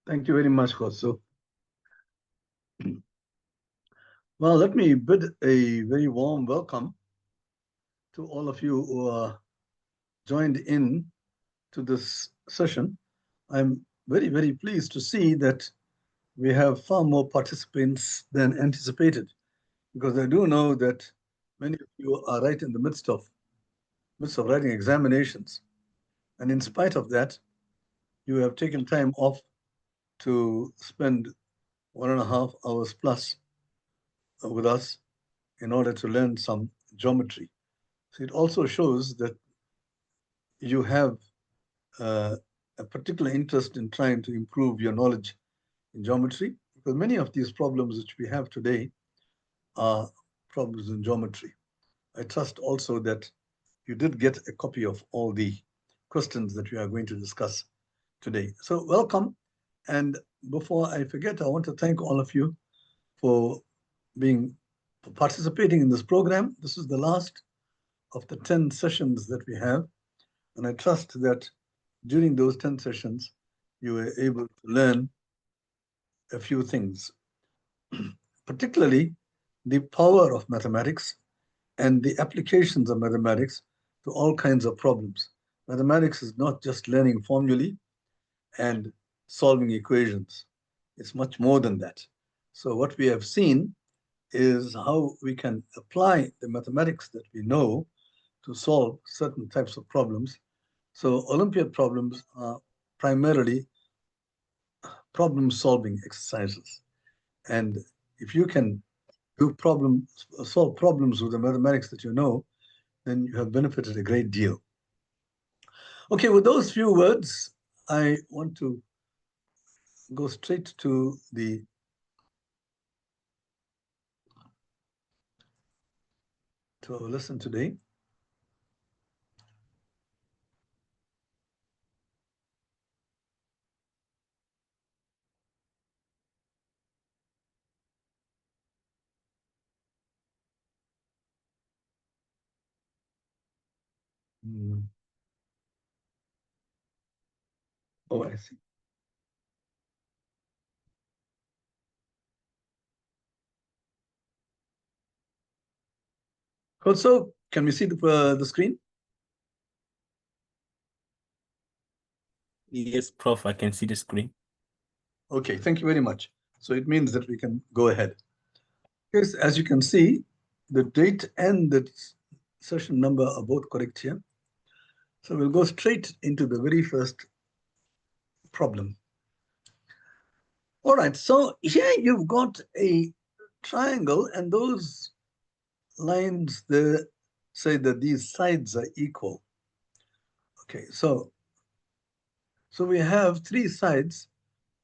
Thank you very much, Khosu. Well, let me bid a very warm welcome to all of you who are joined in to this session. I'm very, very pleased to see that we have far more participants than anticipated, because I do know that many of you are right in the midst of writing examinations. And in spite of that, you have taken time off to spend 1.5 hours plus with us in order to learn some geometry. So it also shows that you have a particular interest in trying to improve your knowledge in geometry, because many of these problems which we have today are problems in geometry. I trust also that you did get a copy of all the questions that we are going to discuss today. So welcome. And before I forget, I want to thank all of you for participating in this program. This is the last of the 10 sessions that we have. And I trust that during those 10 sessions, you were able to learn a few things, particularly the power of mathematics and the applications of mathematics to all kinds of problems. Mathematics is not just learning formulae and solving equations. It's much more than that. So what we have seen is how we can apply the mathematics that we know to solve certain types of problems. So Olympiad problems are primarily problem-solving exercises. And if you can solve problems with the mathematics that you know, then you have benefited a great deal. Okay, with those few words, I want to go straight to our lesson today. Oh, I see. Also, can we see the screen? Yes, Prof, I can see the screen. Okay, thank you very much. So it means that we can go ahead. Yes, as you can see, the date and the session number are both correct here. So we'll go straight into the very first problem. All right, so here you've got a triangle, and those lines there say that these sides are equal. Okay, so we have three sides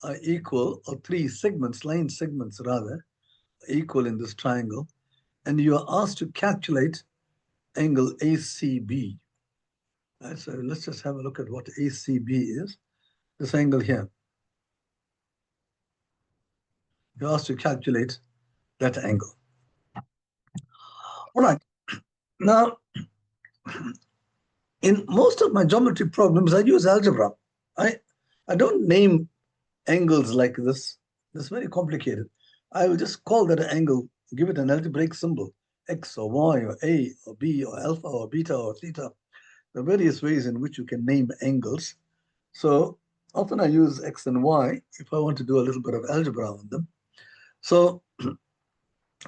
are equal, or three segments, line segments rather, equal in this triangle, and you are asked to calculate angle ACB. Right, so let's just have a look at what ACB is. This angle here. You're asked to calculate that angle. All right. Now, in most of my geometry problems, I use algebra. I don't name angles like this. It's very complicated. I will just call that an angle, give it an algebraic symbol, X or Y or A or B or alpha or beta or theta. There are various ways in which you can name angles. So often I use X and Y if I want to do a little bit of algebra on them. So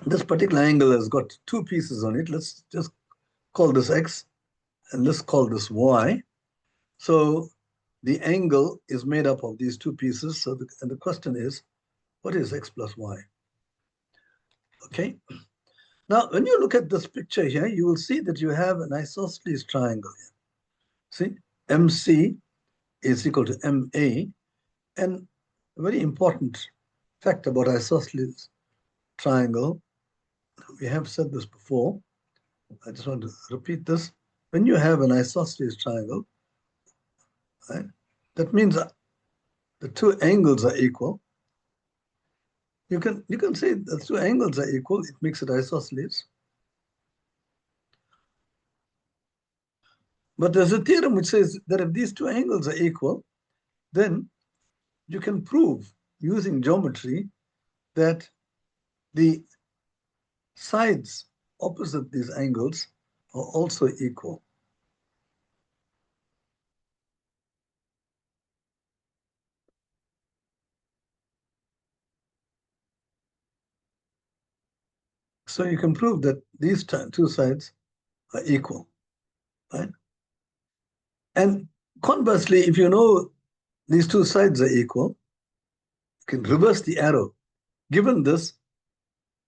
this particular angle has got two pieces on it. Let's just call this X and let's call this Y. So the angle is made up of these two pieces. So and the question is, what is X plus Y? Okay. Now, when you look at this picture here, you will see that you have an isosceles triangle here. See, MC is equal to MA. And a very important fact about isosceles triangle, we have said this before, I just want to repeat this. When you have an isosceles triangle, right, that means the two angles are equal. You can say the two angles are equal, it makes it isosceles. But there's a theorem which says that if these two angles are equal, then you can prove using geometry that the sides opposite these angles are also equal. So you can prove that these two sides are equal, right? And conversely, if you know these two sides are equal, you can reverse the arrow. Given this,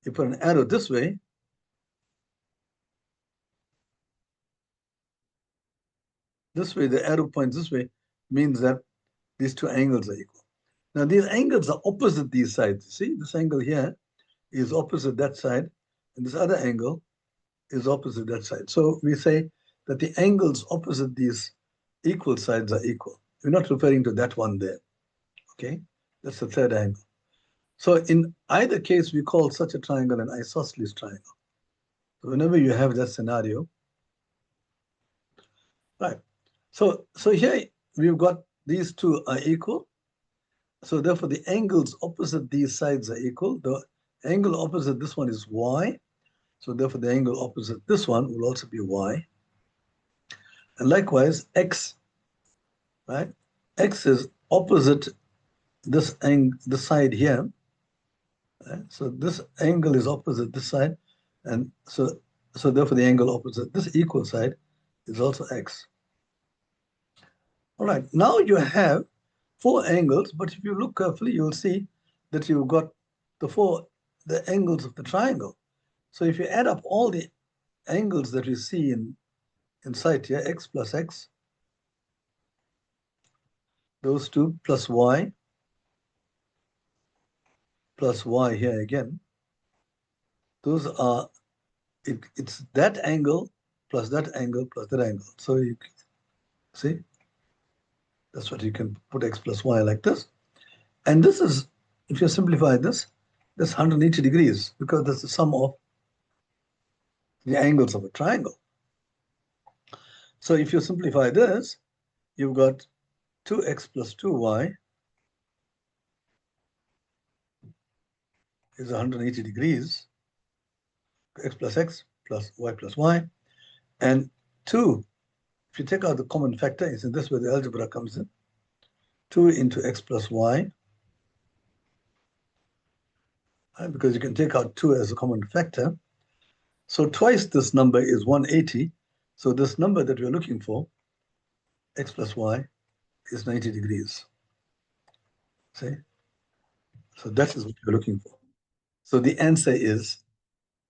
you put an arrow this way, the arrow points this way, means that these two angles are equal. Now, these angles are opposite these sides. See, this angle here is opposite that side, and this other angle is opposite that side. So we say that the angles opposite these equal sides are equal. We're not referring to that one there, okay? That's the third angle. So in either case, we call such a triangle an isosceles triangle. So whenever you have that scenario, right? So here we've got these two are equal. So therefore, the angles opposite these sides are equal. The angle opposite this one is y. So therefore, the angle opposite this one will also be y. And likewise, x, right? X is opposite this the side here. Right? So this angle is opposite this side, and so therefore the angle opposite this equal side is also x. All right, now you have four angles, but if you look carefully, you'll see that you've got the angles of the triangle. So if you add up all the angles that we see in sight here, x plus x, those two plus y here again, those are it's that angle plus that angle plus that angle. So you see, that's what you can put x plus y like this. And this is, if you simplify this, that's 180 degrees because that's the sum of the angles of a triangle. So if you simplify this, you've got 2x plus 2y is 180 degrees, x plus y. And 2, if you take out the common factor, it's in this where the algebra comes in. 2 into x plus y, right? Because you can take out 2 as a common factor. So twice this number is 180. So this number that we're looking for, x plus y, is 90 degrees. See? So that is what we're looking for. So the answer is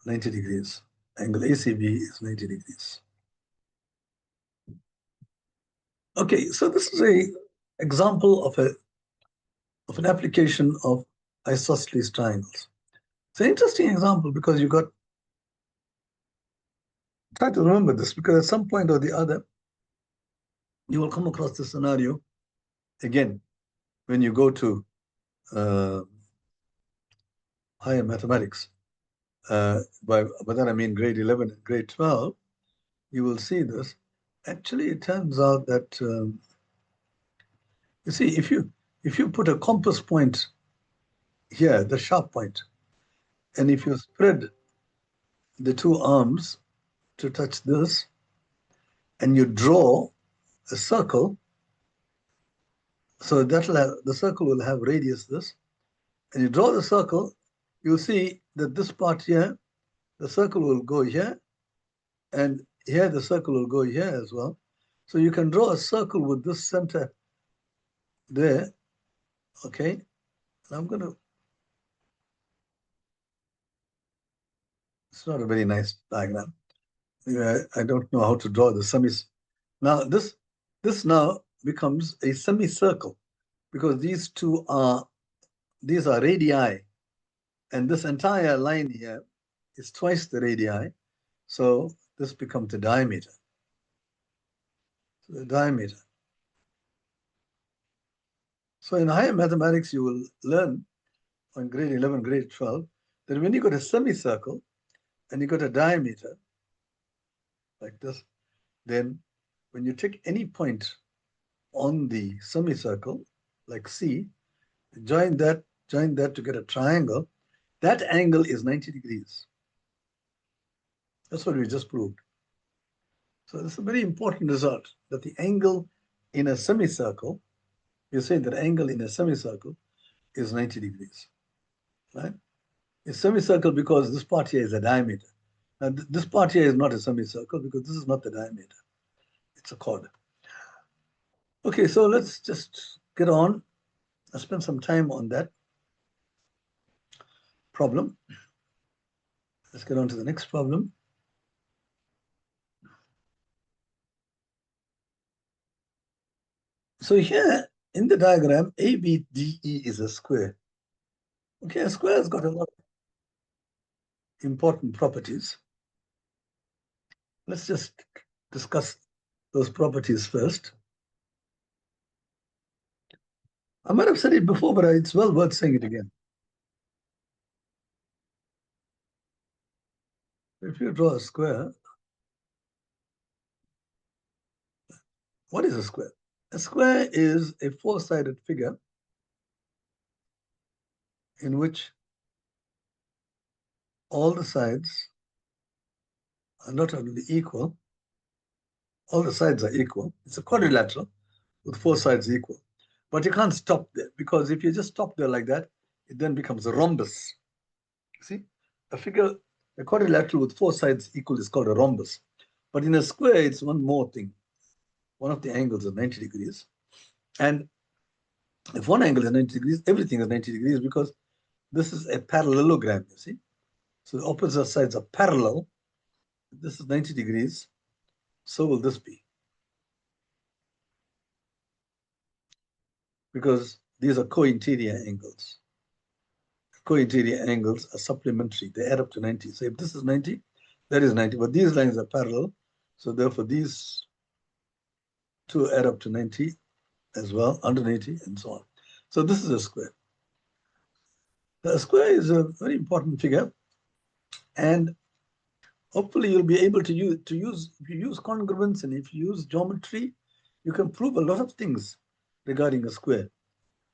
90 degrees. Angle ACB is 90 degrees. Okay, so this is a example of an application of isosceles triangles. It's an interesting example because you got try to remember this because at some point or the other you will come across this scenario again when you go to higher mathematics. By that I mean grade 11 and grade 12. You will see this. Actually, it turns out that you see if you put a compass point here, the sharp point, and if you spread the two arms to touch this, and you draw a circle, so the circle will have radius this, and you draw the circle, you'll see that this part here, the circle will go here, and here the circle will go here as well. So you can draw a circle with this center there, okay? And I'm gonna, it's not a very nice diagram. I don't know how to draw the semis. Now this now becomes a semicircle because these are radii, and this entire line here is twice the radii. So this becomes the diameter. So the diameter. So in higher mathematics, you will learn on grade 11, grade 12, that when you got a semicircle and you got a diameter like this, then when you take any point on the semicircle, like C, join that to get a triangle. That angle is 90 degrees. That's what we just proved. So this is a very important result, that the angle in a semicircle, you say that angle in a semicircle is 90 degrees, right? A semicircle because this part here is a diameter. Now this part here is not a semicircle because this is not the diameter. It's a chord. Okay, so let's just get on. I'll spend some time on that problem. Let's get on to the next problem. So here in the diagram, ABDE is a square. Okay, a square has got a lot of important properties. Let's just discuss those properties first. I might have said it before, but it's well worth saying it again. If you draw a square, what is a square? A square is a four-sided figure in which all the sides are not only equal, all the sides are equal. It's a quadrilateral with four sides equal. But you can't stop there, because if you just stop there like that, it then becomes a rhombus. See, a figure, a quadrilateral with four sides equal is called a rhombus. But in a square, it's one more thing. One of the angles is 90 degrees. And if one angle is 90 degrees, everything is 90 degrees because this is a parallelogram, you see. So the opposite sides are parallel. This is 90 degrees. So will this be. Because these are co-interior angles. Co-interior angles are supplementary. They add up to 90. So if this is 90, that is 90. But these lines are parallel. So therefore, these two add up to 90 as well, 180, and so on. So this is a square. The square is a very important figure. And hopefully you'll be able to use, if you use congruence and if you use geometry, you can prove a lot of things regarding a square.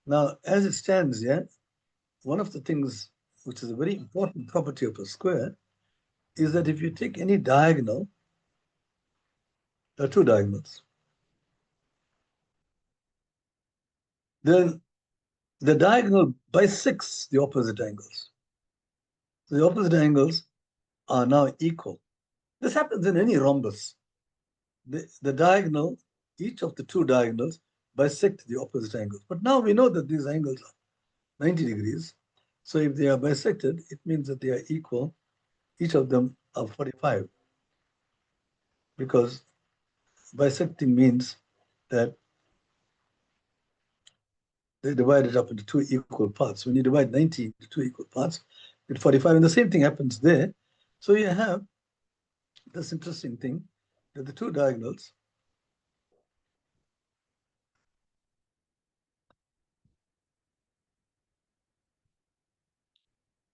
Now, as it stands, yeah, one of the things which is a very important property of a square is that if you take any diagonal, there are two diagonals, then the diagonal bisects the opposite angles. So the opposite angles are now equal. This happens in any rhombus. The diagonal, each of the two diagonals bisect the opposite angles. But now we know that these angles are 90 degrees. So if they are bisected, it means that they are equal. Each of them are 45. Because bisecting means that they divide it up into two equal parts. When you divide 90 into two equal parts, it's 45. And the same thing happens there. So you have this interesting thing that the two diagonals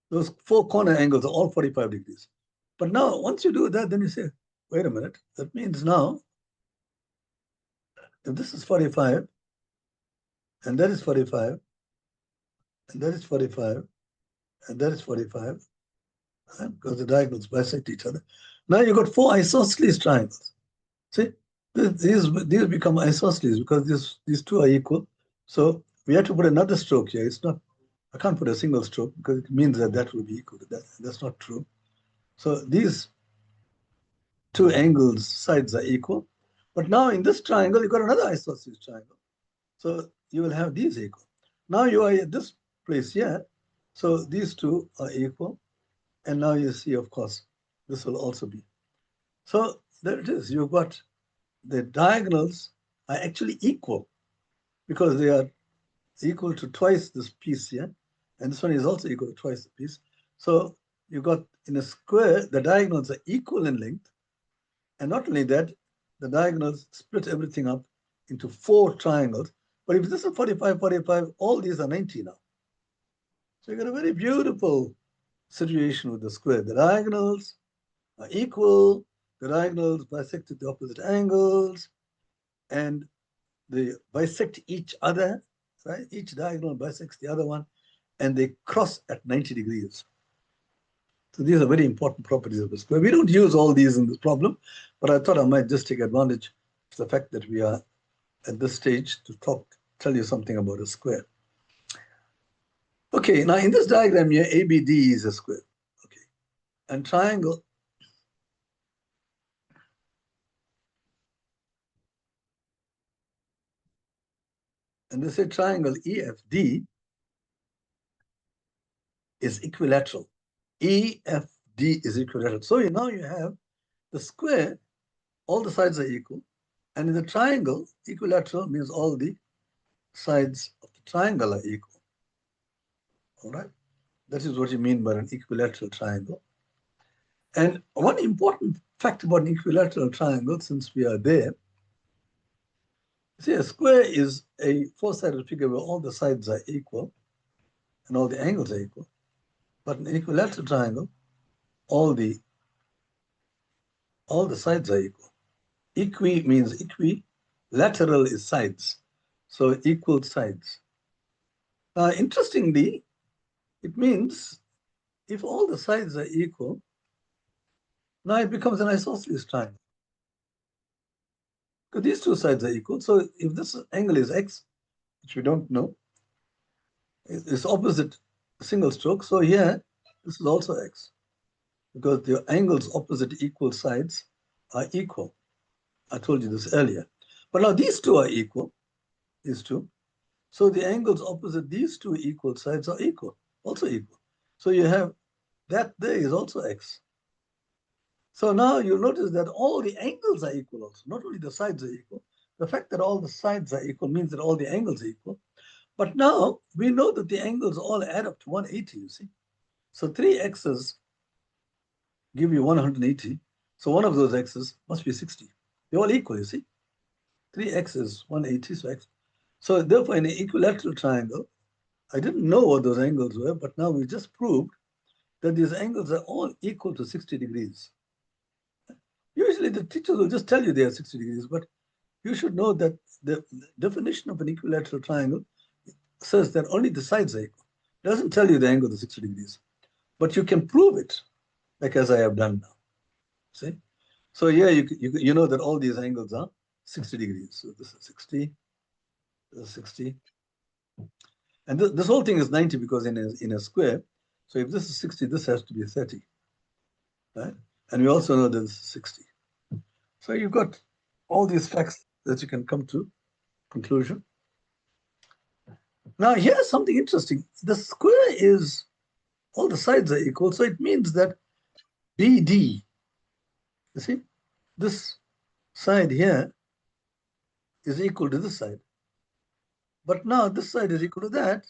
those four corner angles are all 45 degrees. But now, once you do that, then you say, wait a minute, that means now, if this is 45, and that is 45, and that is 45, and that is 45, right? Because the diagonals bisect each other. Now you've got four isosceles triangles. See, these become isosceles because these two are equal. So we have to put another stroke here. It's not, I can't put a single stroke because it means that that will be equal to that. That's not true. So these two angles, sides are equal. But now in this triangle, you've got another isosceles triangle. So you will have these equal. Now you are at this place here. So these two are equal. And now you see, of course, this will also be. So there it is. You've got the diagonals are actually equal because they are equal to twice this piece here. And this one is also equal to twice the piece. So you've got in a square, the diagonals are equal in length. And not only that, the diagonals split everything up into four triangles. But if this is 45, 45, all these are 90 now. So you got a very beautiful situation with the square. The diagonals are equal. The diagonals bisect at the opposite angles. And they bisect each other right? Each diagonal bisects the other one, and they cross at 90 degrees. So these are very important properties of the square. We don't use all these in this problem, but I thought I might just take advantage of the fact that we are at this stage to tell you something about a square. Okay, now in this diagram here, ABD is a square. Okay, and triangle. And they say triangle EFD is equilateral. EFD is equilateral. So now you have the square, all the sides are equal. And in the triangle, equilateral means all the sides of the triangle are equal. All right? That is what you mean by an equilateral triangle. And one important fact about an equilateral triangle, since we are there, see, a square is a four-sided figure where all the sides are equal and all the angles are equal. But an equilateral triangle, all the sides are equal. Equi means equilateral is sides, so equal sides. Interestingly, it means if all the sides are equal, now it becomes an isosceles triangle. Because these two sides are equal, so if this angle is x, which we don't know, it's opposite single stroke, so here this is also x, because the angles opposite equal sides are equal. I told you this earlier. But now these two are equal, these two. So the angles opposite these two equal sides are equal, also equal. So you have that there is also x. So now you notice that all the angles are equal also, not only the sides are equal. The fact that all the sides are equal means that all the angles are equal. But now we know that the angles all add up to 180, you see. So three x's give you 180. So one of those x's must be 60. They're all equal, you see. 3x is 180, so x. So therefore, in an equilateral triangle, I didn't know what those angles were, but now we just proved that these angles are all equal to 60 degrees. Usually the teachers will just tell you they are 60 degrees, but you should know that the definition of an equilateral triangle says that only the sides are equal. It doesn't tell you the angle is 60 degrees, but you can prove it, like as I have done now. See? So here you know that all these angles are 60 degrees. So this is 60, this is 60. And this whole thing is 90 because in a square, so if this is 60, this has to be 30, right? And we also know that this is 60. So you've got all these facts that you can come to conclusion. Now here's something interesting. The square is, all the sides are equal, so it means that BD, you see, this side here is equal to this side. But now this side is equal to that,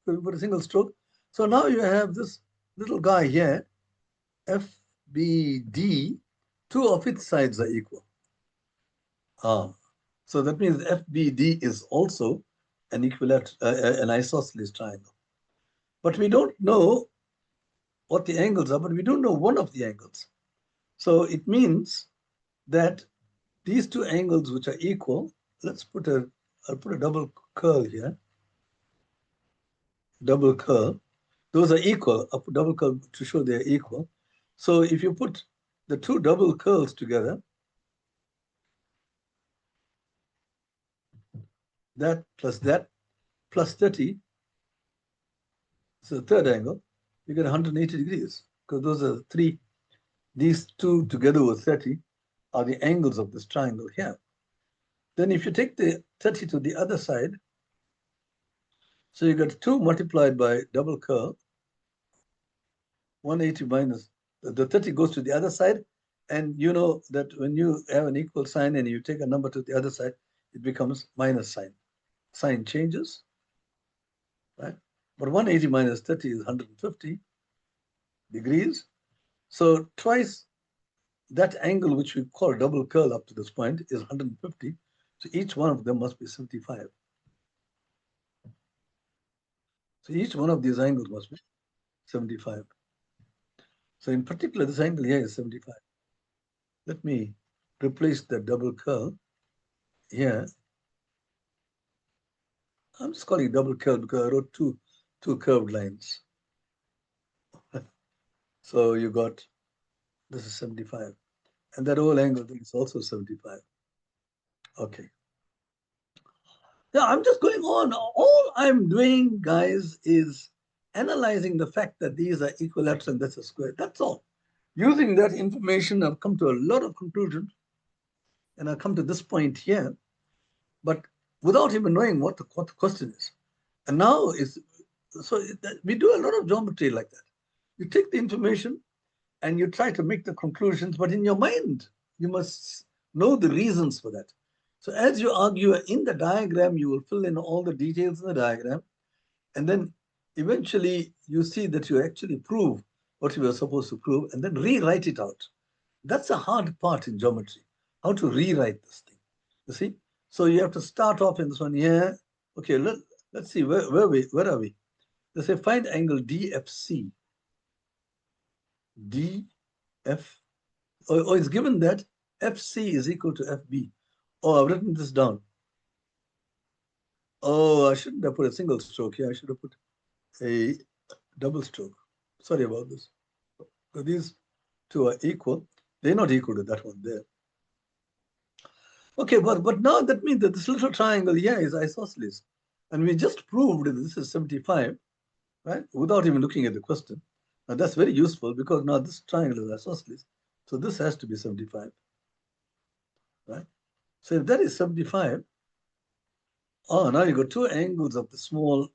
so we put a single stroke. So now you have this little guy here, FBD, two of its sides are equal. So that means FBD is also an an isosceles triangle. But we don't know what the angles are, but we don't know one of the angles. So it means that these two angles which are equal, I'll put a double curl here. Double curl. Those are equal. I'll put double curl to show they're equal. So if you put the two double curls together, that plus 30, so the third angle, you get 180 degrees because those are three, these two together with 30 are the angles of this triangle here. Then if you take the 30 to the other side, so you get 2 multiplied by double curl, 180 minus, the 30 goes to the other side, and you know that when you have an equal sign and you take a number to the other side, it becomes minus sign. Sign changes, right? But 180 minus 30 is 150 degrees. So twice that angle, which we call double curl up to this point, is 150. So each one of them must be 75. So each one of these angles must be 75. So in particular, this angle here is 75. Let me replace the double curl here. I'm just calling it double curved because I wrote two curved lines. So you got, this is 75. And that whole angle thing is also 75. Okay. Yeah, I'm just going on. All I'm doing, guys, is analyzing the fact that these are equilateral and that's a square. That's all. Using that information, I've come to a lot of conclusions, and I've come to this point here, but without even knowing what the question is. And now is so we do a lot of geometry like that. You take the information and you try to make the conclusions, but in your mind, you must know the reasons for that. So as you argue in the diagram, you will fill in all the details in the diagram, and then eventually you see that you actually prove what you were supposed to prove, and then rewrite it out. That's a hard part in geometry, how to rewrite this thing. You see? So you have to start off in this one here. Okay, let's see, where are we? Let's say find angle DFC. DF, or it's given that FC is equal to FB. Oh, I've written this down. Oh, I shouldn't have put a single stroke here. I should have put a double stroke. Sorry about this. So these two are equal. They're not equal to that one there. Okay, but now that means that this little triangle here is isosceles. And we just proved that this is 75, right? Without even looking at the question. Now that's very useful because now this triangle is isosceles. So this has to be 75, right? So if that is 75, oh, now you got two angles of the small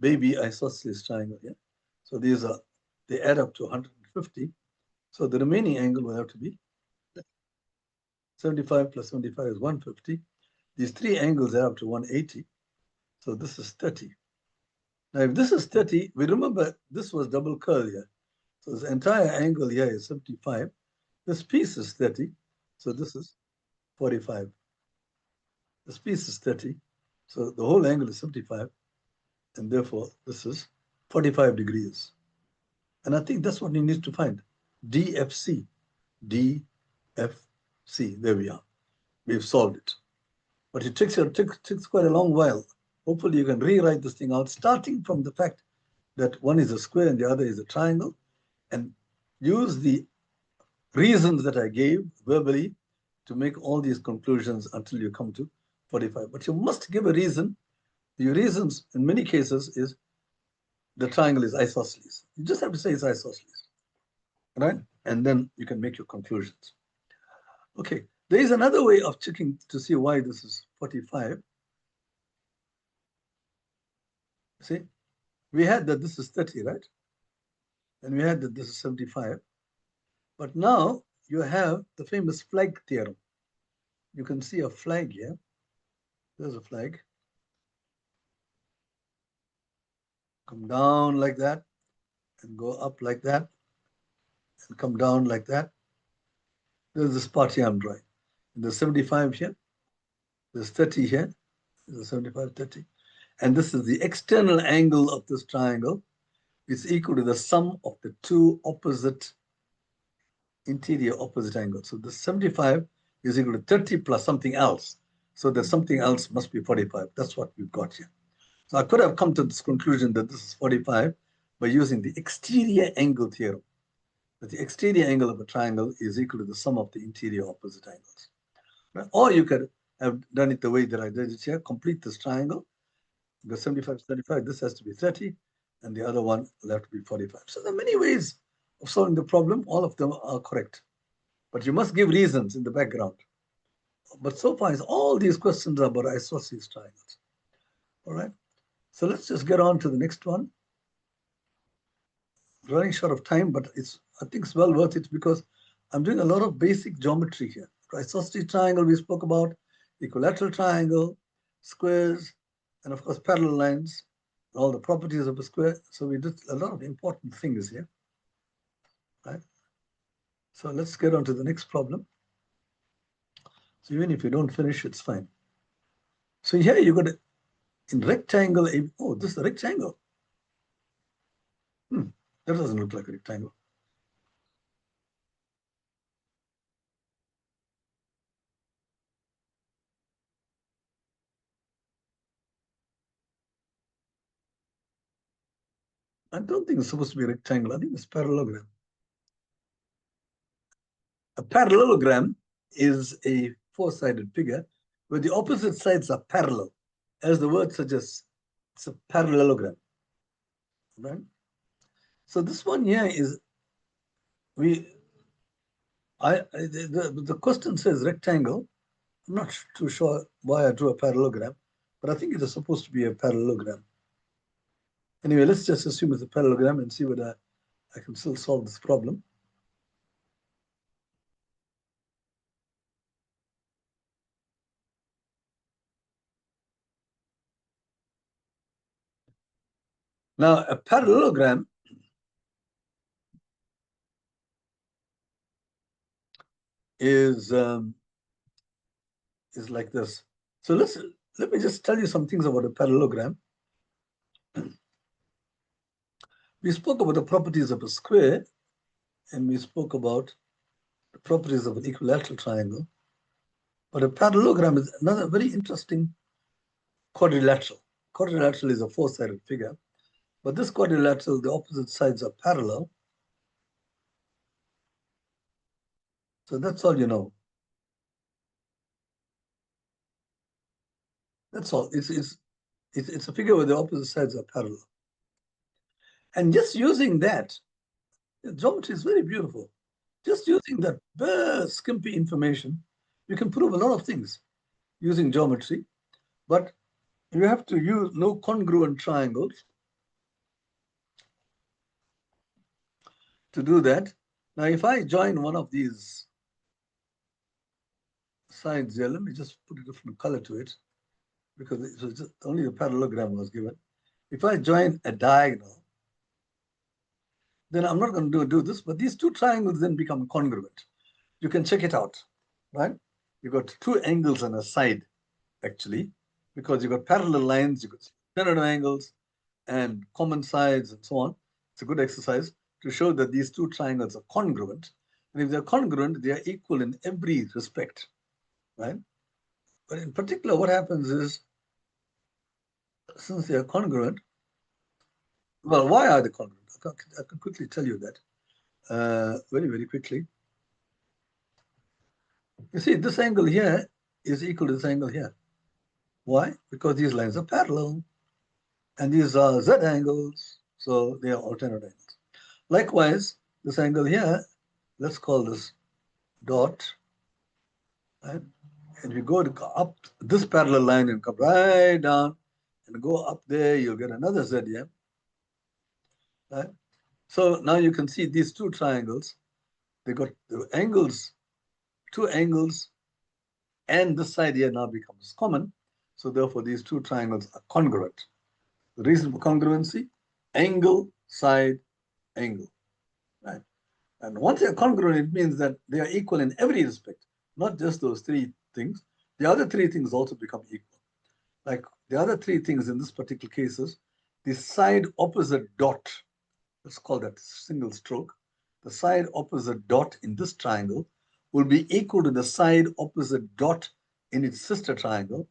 baby isosceles triangle here. So these are, they add up to 150. So the remaining angle will have to be 75 plus 75 is 150. These three angles add up to 180. So this is 30. Now, if this is 30, we remember this was double curl here. So this entire angle here is 75. This piece is 30. So this is 45. This piece is 30. So the whole angle is 75. And therefore, this is 45 degrees. And I think that's what you need to find. DFC. DFC. There we are. We've solved it. But it takes quite a long while. Hopefully, you can rewrite this thing out, starting from the fact that one is a square and the other is a triangle, and use the reasons that I gave verbally to make all these conclusions until you come to 45. But you must give a reason. The reasons, in many cases, is the triangle is isosceles. You just have to say it's isosceles, right? And then you can make your conclusions. Okay, there is another way of checking to see why this is 45. See, we had that this is 30, right? And we had that this is 75. But now you have the famous flag theorem. You can see a flag here. There's a flag. Come down like that and go up like that and come down like that. There's the spot here I'm drawing. And there's 75 here. There's 30 here. There's 75, 30. And this is the external angle of this triangle. It's equal to the sum of the two opposite interior opposite angles. So the 75 is equal to 30 plus something else. So that something else must be 45. That's what we've got here. So I could have come to this conclusion that this is 45 by using the exterior angle theorem. That the exterior angle of a triangle is equal to the sum of the interior opposite angles. Right? Or you could have done it the way that I did it here, complete this triangle. Because 75 is 35, this has to be 30, and the other one will have to be 45. So there are many ways of solving the problem. All of them are correct. But you must give reasons in the background. But so far, all these questions are about isosceles triangles. All right. So let's just get on to the next one. Running short of time, but I think it's well worth it because I'm doing a lot of basic geometry here. Isosceles triangle we spoke about, equilateral triangle, squares, and of course parallel lines, all the properties of a square. So we did a lot of important things here. Right? So let's get on to the next problem. So even if you don't finish, it's fine. So here you got in rectangle, oh, this is a rectangle. That doesn't look like a rectangle. I don't think it's supposed to be a rectangle. I think it's parallelogram. A parallelogram is a four-sided figure where the opposite sides are parallel. As the word suggests, it's a parallelogram, right? So this one here is, the question says rectangle. I'm not too sure why I drew a parallelogram, but I think it is supposed to be a parallelogram. Anyway, let's just assume it's a parallelogram and see whether I can still solve this problem. Now, a parallelogram is like this. So let me just tell you some things about a parallelogram. We spoke about the properties of a square, and we spoke about the properties of an equilateral triangle. But a parallelogram is another very interesting quadrilateral. Quadrilateral is a four-sided figure, but this quadrilateral, the opposite sides are parallel. So that's all you know. That's all. It's a figure where the opposite sides are parallel. And just using that, geometry is very beautiful. Just using that bare skimpy information, you can prove a lot of things using geometry, but you have to use no congruent triangles to do that. Now, if I join one of these sides here, let me just put a different color to it because it was just only a parallelogram was given. If I join a diagonal, then I'm not going to do this, but these two triangles then become congruent. You can check it out, right? You've got two angles on a side, actually, because you've got parallel lines, you've got standard angles and common sides and so on. It's a good exercise to show that these two triangles are congruent. And if they're congruent, they are equal in every respect, right? But in particular, what happens is, since they are congruent, well, why are they congruent? I can quickly tell you that very, very quickly. You see, this angle here is equal to this angle here. Why? Because these lines are parallel. And these are Z angles, so they are alternate angles. Likewise, this angle here, let's call this dot. Right? And if you go up this parallel line and come right down and go up there, you'll get another Z here. Right? So now you can see these two triangles. They got the angles, two angles, and this side here now becomes common. So therefore, these two triangles are congruent. The reason for congruency, angle, side, angle. Right? And once they're congruent, it means that they are equal in every respect, not just those three things. The other three things also become equal. Like the other three things in this particular case is the side opposite dot, let's call that single stroke. The side opposite dot in this triangle will be equal to the side opposite dot in its sister triangle,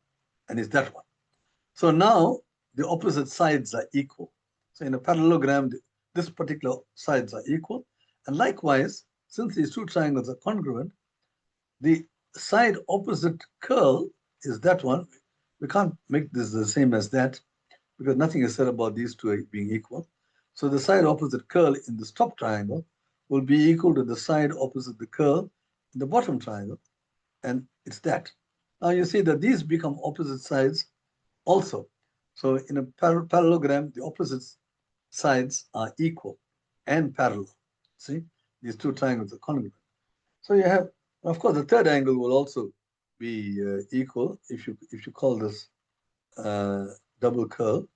and it's that one. So now the opposite sides are equal. So in a parallelogram, this particular sides are equal. And likewise, since these two triangles are congruent, the side opposite curl is that one. We can't make this the same as that because nothing is said about these two being equal. So the side opposite curl in this top triangle will be equal to the side opposite the curl in the bottom triangle. And it's that. Now you see that these become opposite sides also. So in a parallelogram, the opposite sides are equal and parallel. See, these two triangles are congruent. So you have, of course, the third angle will also be equal if you call this double curl.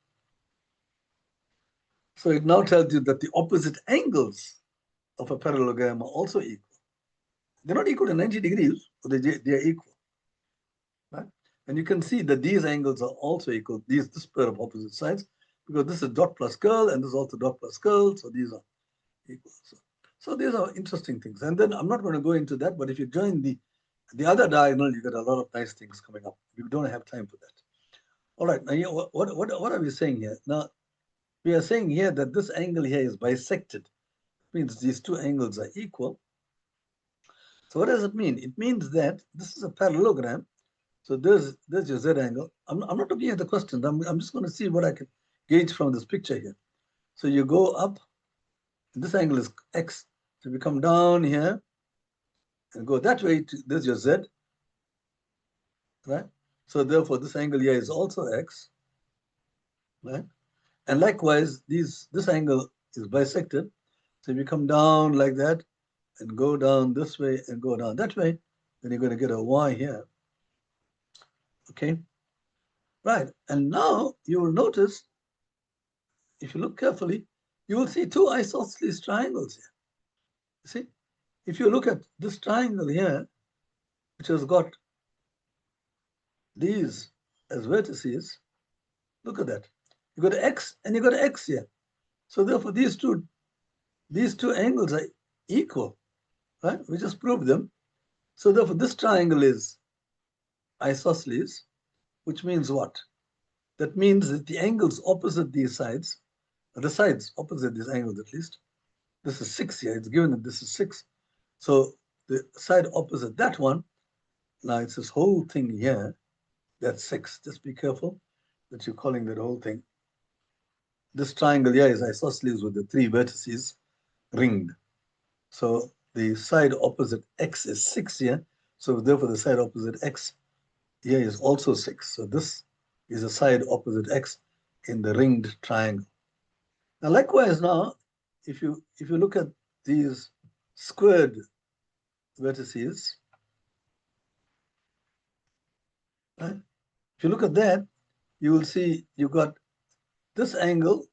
So it now tells you that the opposite angles of a parallelogram are also equal. They're not equal to 90 degrees, but they are equal. Right? And you can see that these angles are also equal, this pair of opposite sides, because this is dot plus curl and this is also dot plus curl, so these are equal. So these are interesting things. And then I'm not going to go into that, but if you join the other diagonal, you get a lot of nice things coming up. We don't have time for that. All right, now what are we saying here? Now, We are saying here that this angle here is bisected. Means these two angles are equal. So what does it mean? It means that this is a parallelogram. So there's your Z angle. I'm not looking at the questions. I'm just going to see what I can gauge from this picture here. So you go up, and this angle is X. So we come down here and go that way. There's your Z, right? So therefore, this angle here is also X, right? And likewise, this angle is bisected. So if you come down like that and go down this way and go down that way, then you're going to get a Y here. Okay, right. And now you will notice, if you look carefully, you will see two isosceles triangles here. You see, if you look at this triangle here, which has got these as vertices, look at that. You got X and you got X here. So therefore, these two angles are equal, right? We just proved them. So therefore, this triangle is isosceles, which means what? That means that the angles opposite these sides, the sides opposite these angles at least, this is 6 here. It's given that this is 6. So the side opposite that one, now it's this whole thing here, that's 6. Just be careful that you're calling that whole thing. This triangle here is isosceles with the 3 vertices ringed. So the side opposite X is 6 here. So therefore the side opposite X here is also 6. So this is a side opposite X in the ringed triangle. Now likewise now, if you look at these squared vertices, right? If you look at that, you will see you got this angle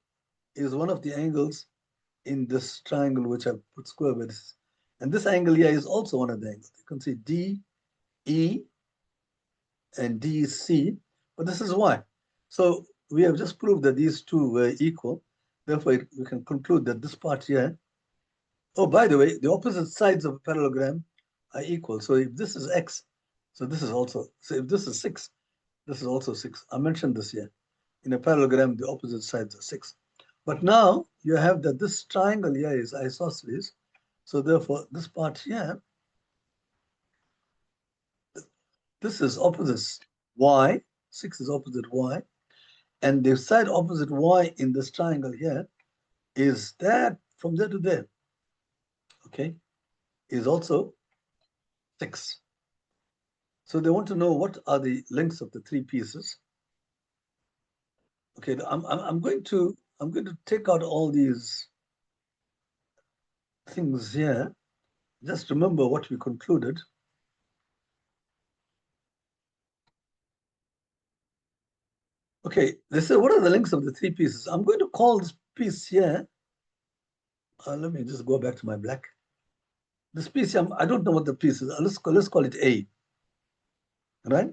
is one of the angles in this triangle which I've put square vertices. And this angle here is also one of the angles. You can see DE and DC, but this is why. So we have just proved that these two were equal. Therefore, we can conclude that this part here, oh, by the way, the opposite sides of a parallelogram are equal. So if this is X, so this is also, so if this is 6, this is also 6. I mentioned this here. In a parallelogram, the opposite sides are 6. But now you have that this triangle here is isosceles. So therefore, this part here, this is opposite Y. 6 is opposite Y. And the side opposite Y in this triangle here is that from there to there, okay, is also 6. So they want to know what are the lengths of the 3 pieces. Okay, I'm going to take out all these things here. Just remember what we concluded. Okay, they said, what are the lengths of the 3 pieces? I'm going to call this piece here. Let me just go back to my black. This piece here, I don't know what the piece is. Let's call it A. Right?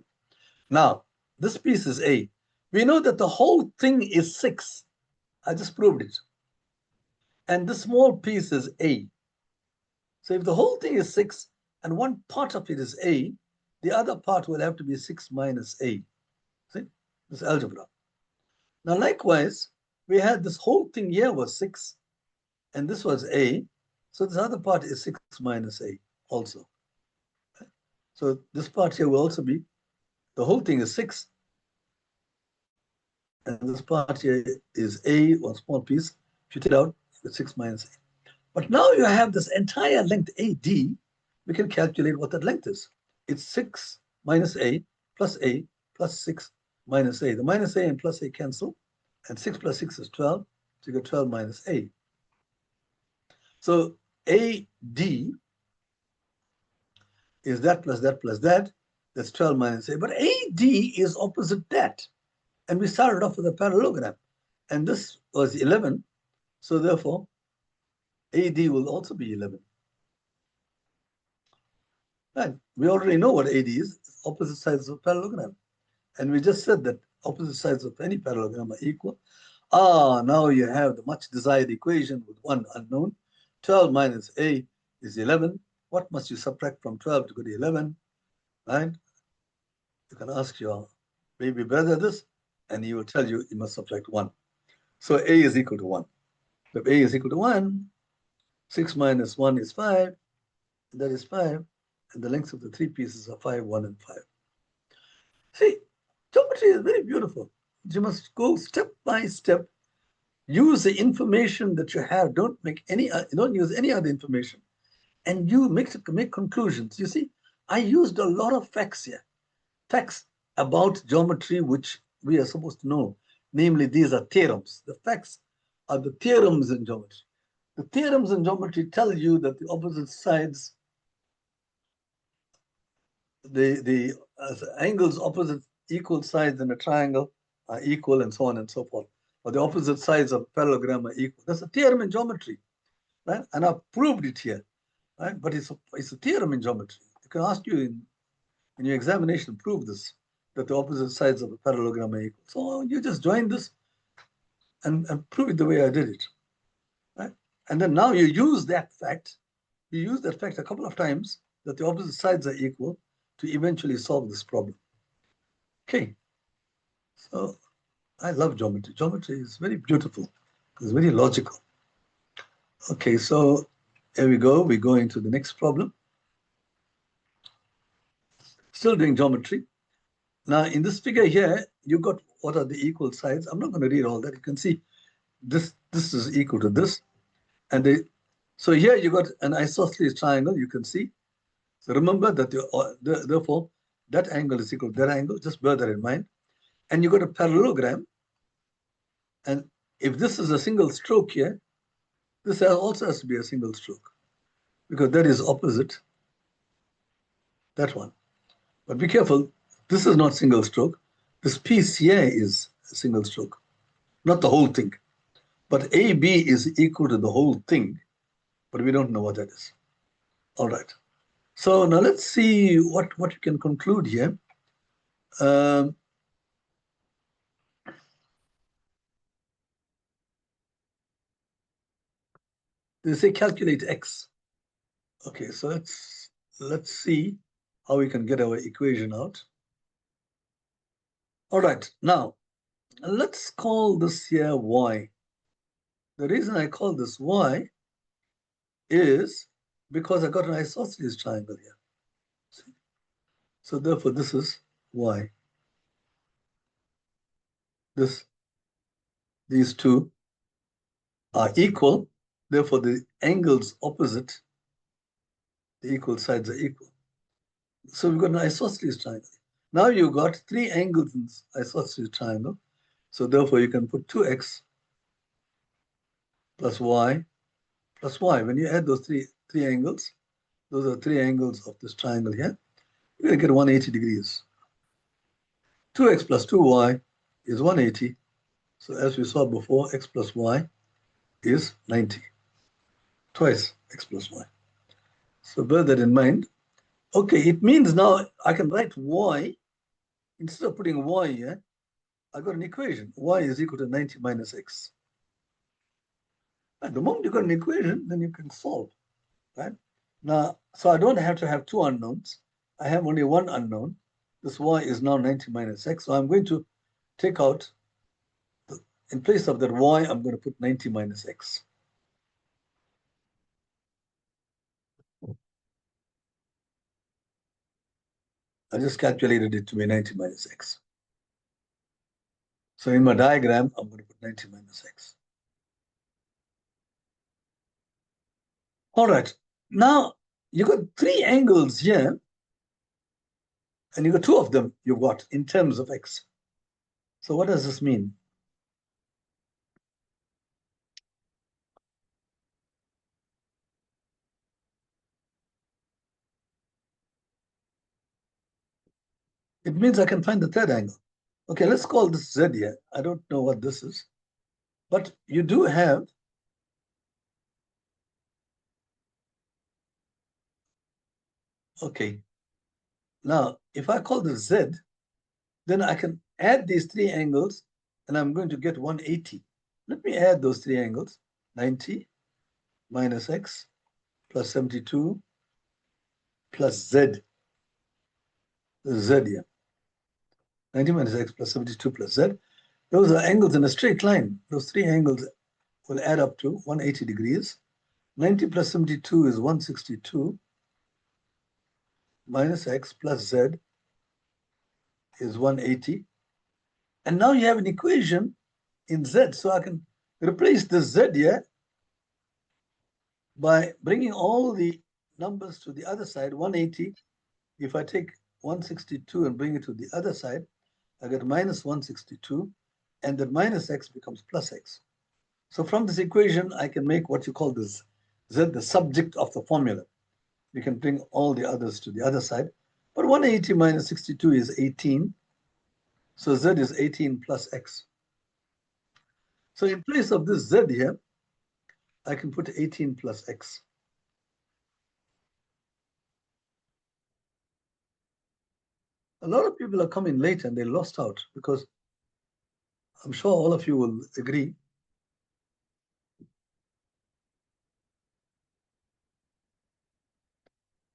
Now, this piece is A. We know that the whole thing is 6. I just proved it. And this small piece is A. So if the whole thing is 6 and one part of it is A, the other part will have to be 6 minus A. See? This is algebra. Now, likewise, we had this whole thing here was 6, and this was A. So this other part is 6 minus A also. So this part here will also be, the whole thing is 6, and this part here is A, one small piece. If you take it out, it's 6 minus A. But now you have this entire length AD, we can calculate what that length is. It's 6 minus A plus 6 minus A. The minus A and plus A cancel, and 6 plus 6 is 12, so you get 12 minus A. So AD is that plus that plus that, that's 12 minus A. But AD is opposite that. And we started off with a parallelogram. And this was 11, so therefore AD will also be 11. Right? We already know what AD is, opposite sides of a parallelogram. And we just said that opposite sides of any parallelogram are equal. Now you have the much desired equation with one unknown. 12 minus A is 11. What must you subtract from 12 to get 11? Right? You can ask your baby brother this, and he will tell you you must subtract 1. So A is equal to 1. If A is equal to 1, 6 minus 1 is 5, and that is 5, and the lengths of the three pieces are 5, 1, and 5. See, geometry is very beautiful. You must go step by step, use the information that you have, don't use any other information, and you make conclusions. You see, I used a lot of facts here, facts about geometry which we are supposed to know. Namely, these are theorems. The facts are the theorems in geometry. The theorems in geometry tell you that the opposite sides, the angles opposite equal sides in a triangle are equal, and so on and so forth. Or the opposite sides of a parallelogram are equal. That's a theorem in geometry, right? And I've proved it here, right? But it's a theorem in geometry. It can ask you in your examination, prove this, that the opposite sides of a parallelogram are equal. So you just join this and prove it the way I did it, right? And then now you use that fact. You use that fact a couple of times that the opposite sides are equal to eventually solve this problem. Okay, so I love geometry. Geometry is very beautiful. It's very logical. Okay, so here we go. We go into the next problem. Still doing geometry. Now, in this figure here, you got what are the equal sides. I'm not going to read all that. You can see this is equal to this. And so here you got an isosceles triangle, you can see. So remember that therefore that angle is equal to that angle. Just bear that in mind. And you got a parallelogram. And if this is a single stroke here, this also has to be a single stroke because that is opposite that one. But be careful, this is not single stroke. This piece here is a single stroke, not the whole thing. But AB is equal to the whole thing, but we don't know what that is. All right. So now let's see what you can conclude here. They say calculate X. Okay, so let's see how we can get our equation out. All right, now let's call this here Y. The reason I call this Y is because I got an isosceles triangle here. See? So therefore this is Y. These two are equal, therefore the angles opposite the equal sides are equal. So we've got an isosceles triangle. Now you've got three angles in this isosceles triangle. So therefore you can put 2x plus y plus y. When you add those three angles, those are three angles of this triangle here, you're going to get 180 degrees. 2x plus 2y is 180. So as we saw before, x plus y is 90. Twice x plus y. So bear that in mind. Okay, it means now I can write y, instead of putting y here, I got an equation. Y is equal to 90 minus x. And the moment you got an equation, then you can solve, right? Now, so I don't have to have two unknowns. I have only one unknown. This y is now 90 minus x. So I'm going to take out, in place of that y, I'm going to put 90 minus x. I just calculated it to be 90 minus x. So in my diagram, I'm going to put 90 minus x. All right. Now, you got three angles here, and you got two of them you've got in terms of x. So what does this mean? It means I can find the third angle. Okay, let's call this z here. I don't know what this is, but you do have okay. Now, if I call this z, then I can add these three angles, and I'm going to get 180. Let me add those three angles. 90 minus x plus 72 plus z. This is z here. 90 minus x plus 72 plus z. Those are angles in a straight line. Those three angles will add up to 180 degrees. 90 plus 72 is 162 minus x plus z is 180. And now you have an equation in z. So I can replace this z here by bringing all the numbers to the other side. 180, if I take 162 and bring it to the other side, I get minus 162, and that minus x becomes plus x. So from this equation, I can make what you call this z the subject of the formula. You can bring all the others to the other side. But 180 minus 62 is 18. So z is 18 plus x. So in place of this z here, I can put 18 plus x. A lot of people are coming late and they lost out because I'm sure all of you will agree.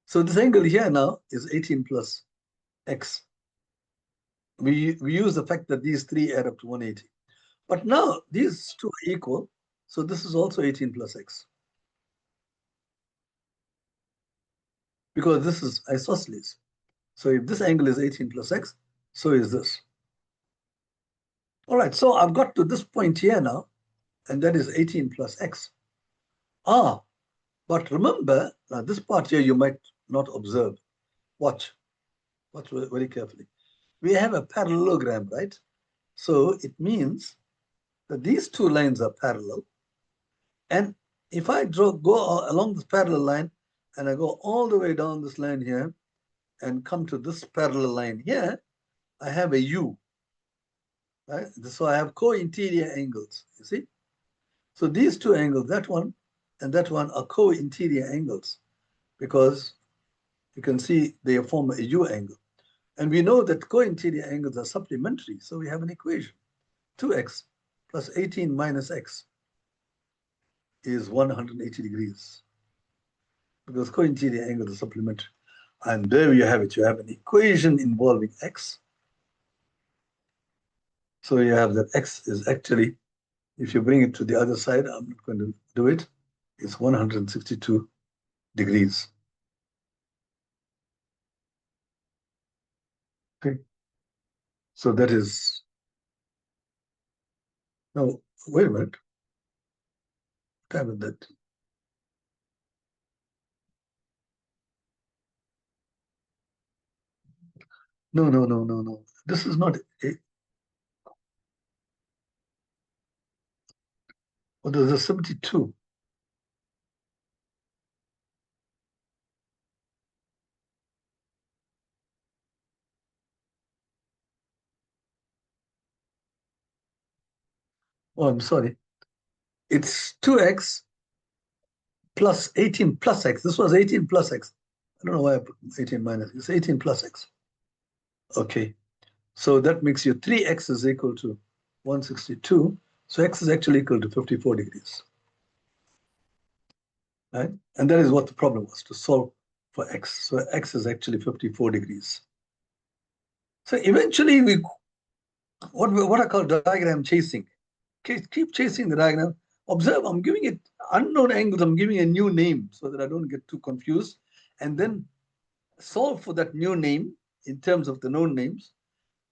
So this angle here now is 18 plus x. We use the fact that these three add up to 180. But now these two are equal. So this is also 18 plus x. Because this is isosceles. So if this angle is 18 plus x, so is this. All right, so I've got to this point here now, and that is 18 plus x. But remember, now this part here you might not observe. Watch very carefully. We have a parallelogram, right? So it means that these two lines are parallel. And if I go along this parallel line, and I go all the way down this line here, and come to this parallel line here, I have a U. Right? So I have co-interior angles, you see? So these two angles, that one and that one, are co-interior angles because you can see they form a U angle. And we know that co-interior angles are supplementary. So we have an equation. 2x plus 18 minus x is 180 degrees because co-interior angles are supplementary. And there you have it. You have an equation involving x. So you have that x is actually, if you bring it to the other side, I'm not going to do it, it's 162 degrees. Okay. So that is, no, wait a minute. What happened that? No. This is not a, oh, there's a 72. Oh, I'm sorry. It's 2x plus 18 plus x. This was 18 plus x. I don't know why I put 18 minus. It's 18 plus x. Okay. So that makes you 3x is equal to 162. So x is actually equal to 54 degrees. Right? And that is what the problem was, to solve for x. So x is actually 54 degrees. So eventually what I call diagram chasing. Keep chasing the diagram. Observe, I'm giving it unknown angles. I'm giving a new name so that I don't get too confused. And then solve for that new name in terms of the known names,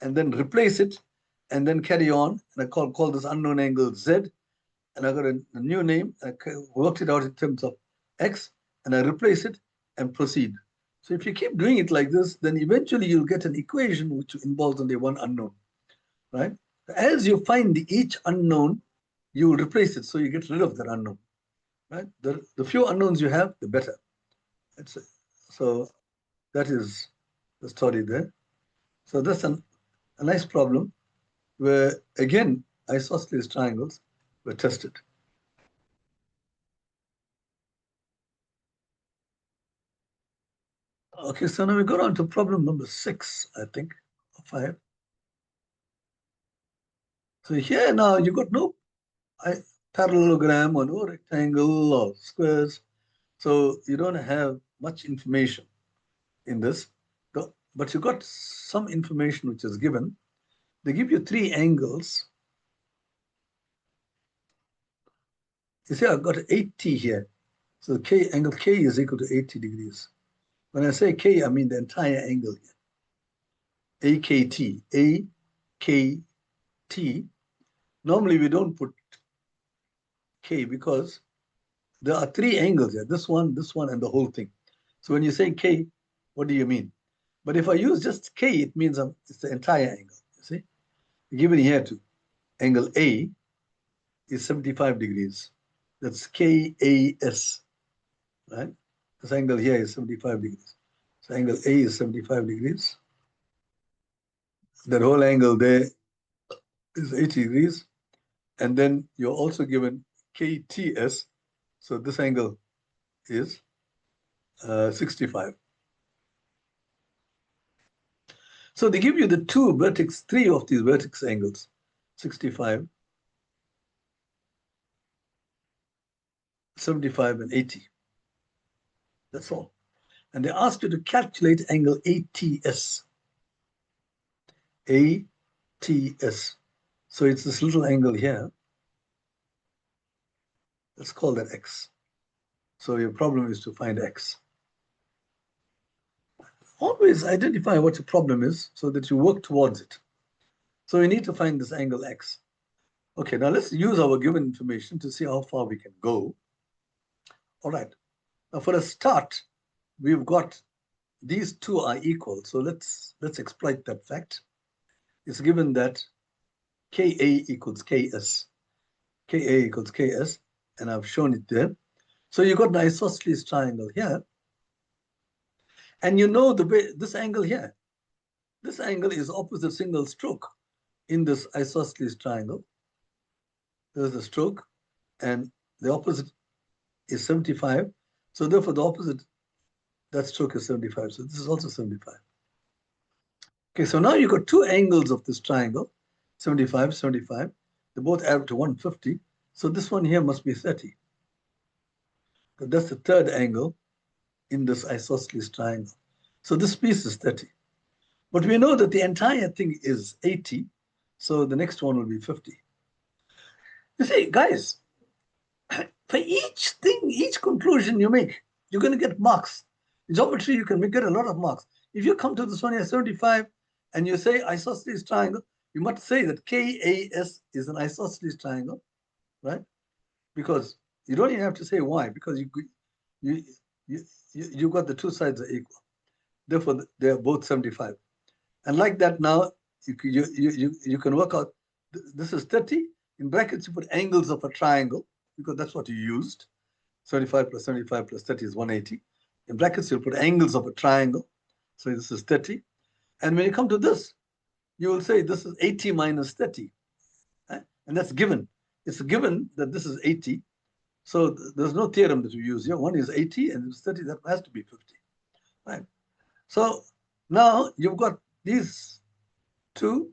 and then replace it, and then carry on. And I call this unknown angle Z. And I got a new name. I worked it out in terms of X, and I replace it and proceed. So if you keep doing it like this, then eventually you'll get an equation which involves only one unknown, right? As you find each unknown, you will replace it, so you get rid of that unknown, right? The few unknowns you have, the better. So that is the story there. So that's a nice problem where, again, isosceles triangles were tested. Okay, so now we go on to problem number 6, I think, or 5. So here now you got no parallelogram or no rectangle or squares. So you don't have much information in this, but you got some information which is given. They give you 3 angles, You see, I've got 80 here. So angle K is equal to 80 degrees. When I say K, I mean the entire angle here. AKT, AKT. Normally we don't put K because there are three angles here, this one, and the whole thing. So when you say K, what do you mean? But if I use just K, it means it's the entire angle, you see? Given here too, angle A is 75 degrees. That's KAS, right? This angle here is 75 degrees. So angle A is 75 degrees. That whole angle there is 80 degrees. And then you're also given KTS. So this angle is 65. So they give you the three of these vertex angles, 65, 75, and 80. That's all. And they ask you to calculate angle ATS. ATS. So it's this little angle here. Let's call that X. So your problem is to find X. Always identify what your problem is so that you work towards it. So we need to find this angle X. Okay, now let's use our given information to see how far we can go. All right. Now for a start, we've got these two are equal. So let's exploit that fact. It's given that Ka equals Ks. Ka equals Ks, and I've shown it there. So you've got an isosceles triangle here. And you know the way this angle here. This angle is opposite single stroke in this isosceles triangle. There's a stroke, and the opposite is 75. So therefore, the opposite, that stroke is 75. So this is also 75. Okay, so now you've got two angles of this triangle, 75, 75. They both add up to 150. So this one here must be 30. But that's the third angle in this isosceles triangle. So this piece is 30. But we know that the entire thing is 80. So the next one will be 50. You see, guys, for each thing, each conclusion you make, you're going to get marks. In geometry, you can get a lot of marks. If you come to this one here, 75, and you say isosceles triangle, you must say that KAS is an isosceles triangle, right? Because you don't even have to say why, because you got the two sides are equal. Therefore, they're both 75. And like that now, you can work out, this is 30. In brackets, you put angles of a triangle, because that's what you used. 75 plus 75 plus 30 is 180. In brackets, you'll put angles of a triangle. So this is 30. And when you come to this, you will say this is 80 minus 30. Right? And that's given. It's given that this is 80. So there's no theorem that you use here. One is 80 and it's 30. That has to be 50. Right? So now you've got these two,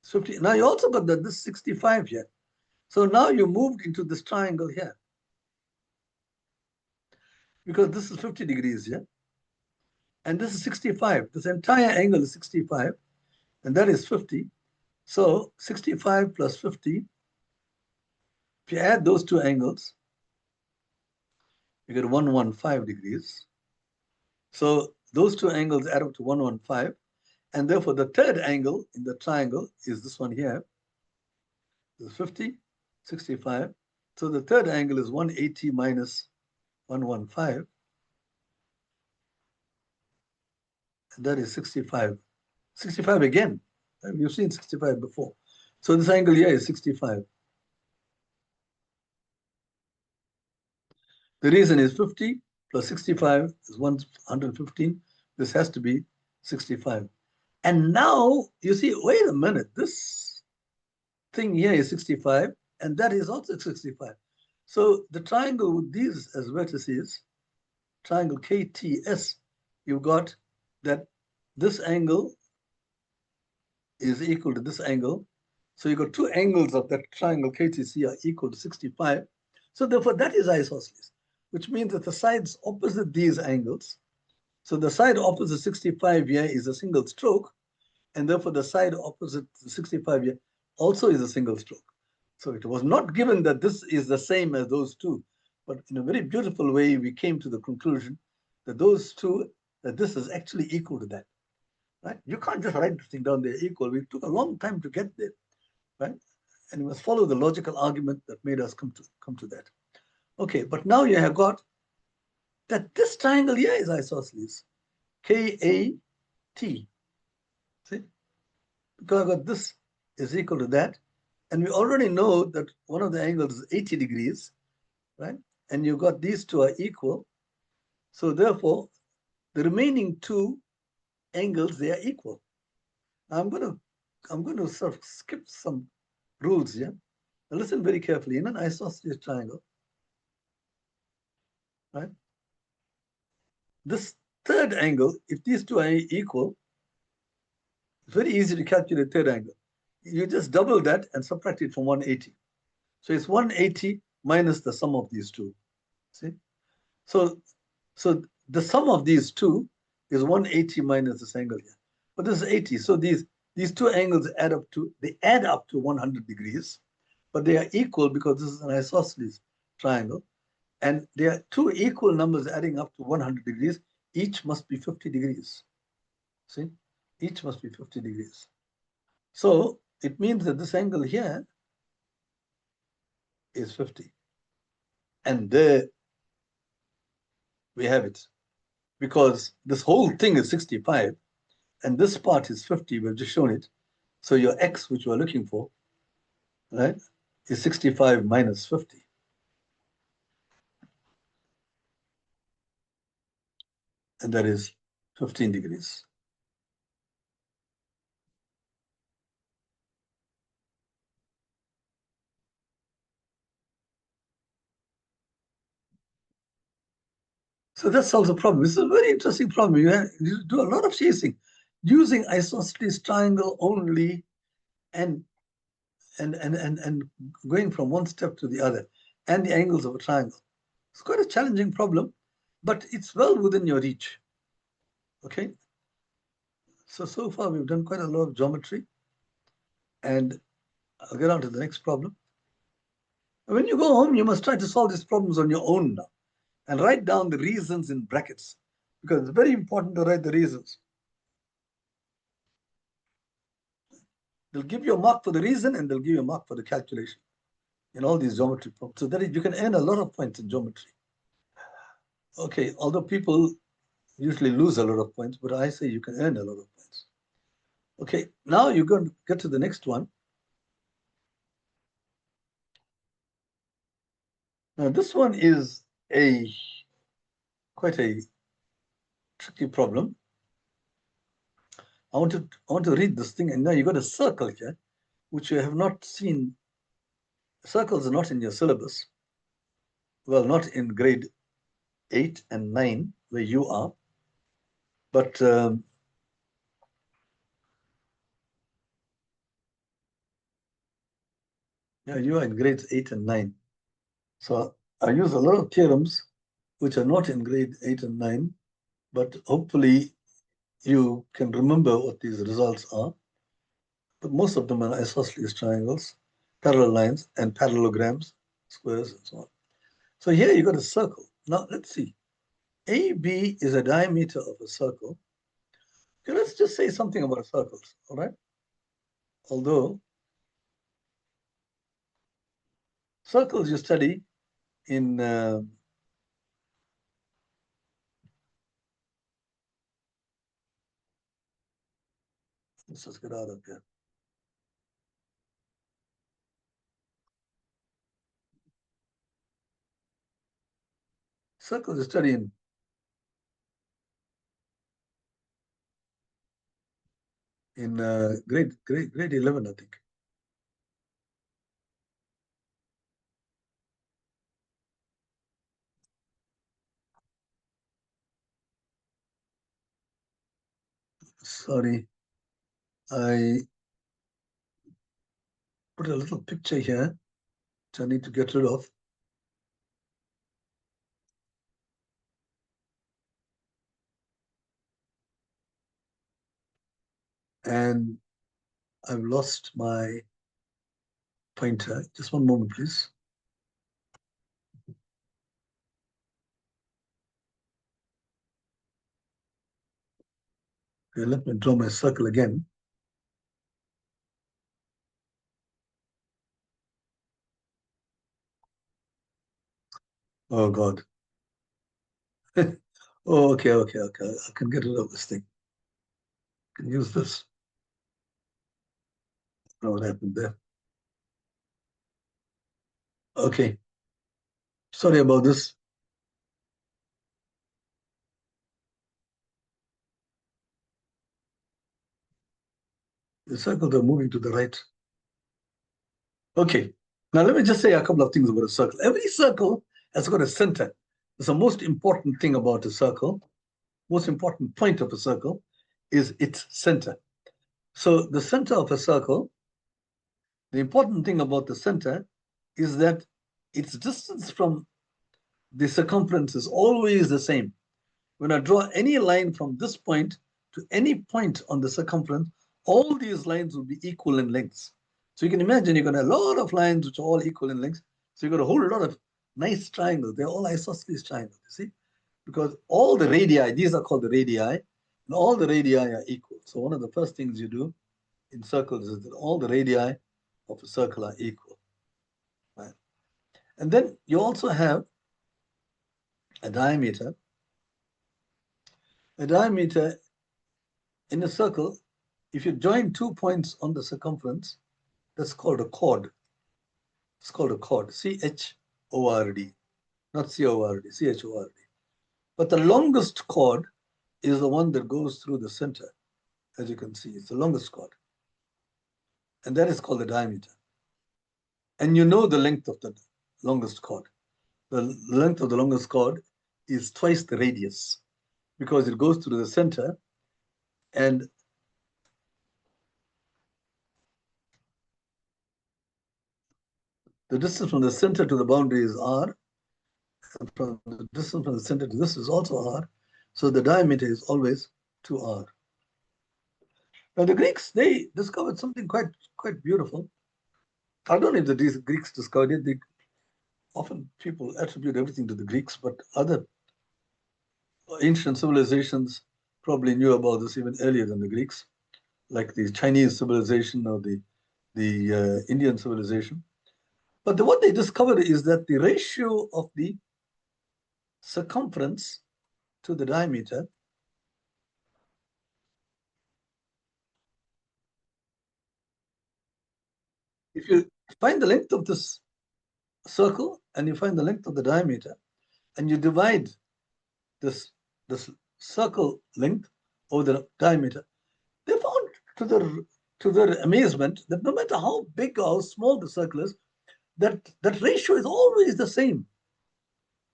50. Now you also got this 65 here. So now you moved into this triangle here. Because this is 50 degrees here. And this is 65. This entire angle is 65. And that is 50. So 65 plus 50. If you add those two angles, you get 115 degrees. So those two angles add up to 115. And therefore, the third angle in the triangle is this one here. This is 50, 65. So the third angle is 180 minus 115. And that is 65. 65 again. You've seen 65 before. So this angle here is 65. The reason is 50 plus 65 is 115. This has to be 65. And now you see, wait a minute, this thing here is 65 and that is also 65. So the triangle with these as vertices, triangle KTS, you've got that this angle is equal to this angle. So you've got two angles of that triangle KTC are equal to 65. So therefore that is isosceles, which means that the sides opposite these angles, so the side opposite 65 here is a single stroke, and therefore the side opposite 65 here also is a single stroke. So it was not given that this is the same as those two, but in a very beautiful way, we came to the conclusion that those two, that this is actually equal to that, right? You can't just write this thing down, they're equal. We took a long time to get there, right? And we must follow the logical argument that made us come to that. Okay, but now you have got that this triangle here is isosceles, KAT. See? Because I got this is equal to that. And we already know that one of the angles is 80 degrees, right? And you got these two are equal. So therefore, the remaining two angles, they are equal. Now I'm going to sort of skip some rules here. Now listen very carefully. In an isosceles triangle, right? This third angle, if these two are equal, it's very easy to calculate third angle. You just double that and subtract it from 180. So it's 180 minus the sum of these two. See? So the sum of these two is 180 minus this angle here. But this is 80. So these two angles add up to 100 degrees, but they are equal because this is an isosceles triangle. And there are two equal numbers adding up to 100 degrees. Each must be 50 degrees. See? Each must be 50 degrees. So it means that this angle here is 50. And there we have it. Because this whole thing is 65 and this part is 50, we've just shown it. So your x, which we're looking for, right, is 65 minus 50. And that is 15 degrees. So that solves the problem. This is a very interesting problem. You do a lot of chasing using isosceles triangle only and going from one step to the other and the angles of a triangle. It's quite a challenging problem, but it's well within your reach. Okay. So far we've done quite a lot of geometry, and I'll get on to the next problem. When you go home, you must try to solve these problems on your own now and write down the reasons in brackets, because it's very important to write the reasons. They'll give you a mark for the reason and they'll give you a mark for the calculation in all these geometry problems. So that you can earn a lot of points in geometry. Okay, although people usually lose a lot of points, but I say you can earn a lot of points. Okay, now you're going to get to the next one. Now this one is quite a tricky problem. I want to read this thing, and now you got a circle here, which you have not seen. Circles are not in your syllabus. Well, not in grade 8 and 9 where you are, but yeah, you are in grades 8 and 9. So I use a lot of theorems which are not in grade 8 and 9, but hopefully you can remember what these results are. But most of them are isosceles triangles, parallel lines, and parallelograms, squares, and so on. So here you got a circle. Now let's see. AB is a diameter of a circle. Okay, let's just say something about circles, all right? Although circles you study in let's just get out of here. Circles you study in grade 11, I think. Sorry, I put a little picture here which I need to get rid of. And I've lost my pointer. Just one moment, please. Okay, let me draw my circle again. Oh God. Oh, okay. I can get rid of this thing. I can use this. I don't know what happened there. Okay. Sorry about this. The circles are moving to the right. Okay. Now let me just say a couple of things about a circle. Every circle has got a center. It's the most important thing about a circle. Most important point of a circle is its center. So the center of a circle, the important thing about the center is that its distance from the circumference is always the same. When I draw any line from this point to any point on the circumference, all these lines will be equal in lengths. So you can imagine you've got a lot of lines which are all equal in length. So you've got a whole lot of nice triangles. They're all isosceles triangles, you see? Because all the radii, these are called the radii, and all the radii are equal. So one of the first things you do in circles is that all the radii of a circle are equal. Right? And then you also have a diameter. A diameter in a circle, if you join 2 points on the circumference, that's called a chord. It's called a chord, C-H-O-R-D, not C-O-R-D, C-H-O-R-D. But the longest chord is the one that goes through the center, as you can see. It's the longest chord. And that is called the diameter. And you know the length of the longest chord. The length of the longest chord is twice the radius because it goes through the center, and the distance from the center to the boundary is r, and from the distance from the center to this is also r, so the diameter is always 2r. Now the Greeks, they discovered something quite beautiful. I don't know if the Greeks discovered it. Often people attribute everything to the Greeks, but other ancient civilizations probably knew about this even earlier than the Greeks, like the Chinese civilization or the Indian civilization. But what they discovered is that the ratio of the circumference to the diameter if you find the length of this circle and you find the length of the diameter and you divide this circle length over the diameter, they found to their amazement that no matter how big or how small the circle is, that ratio is always the same.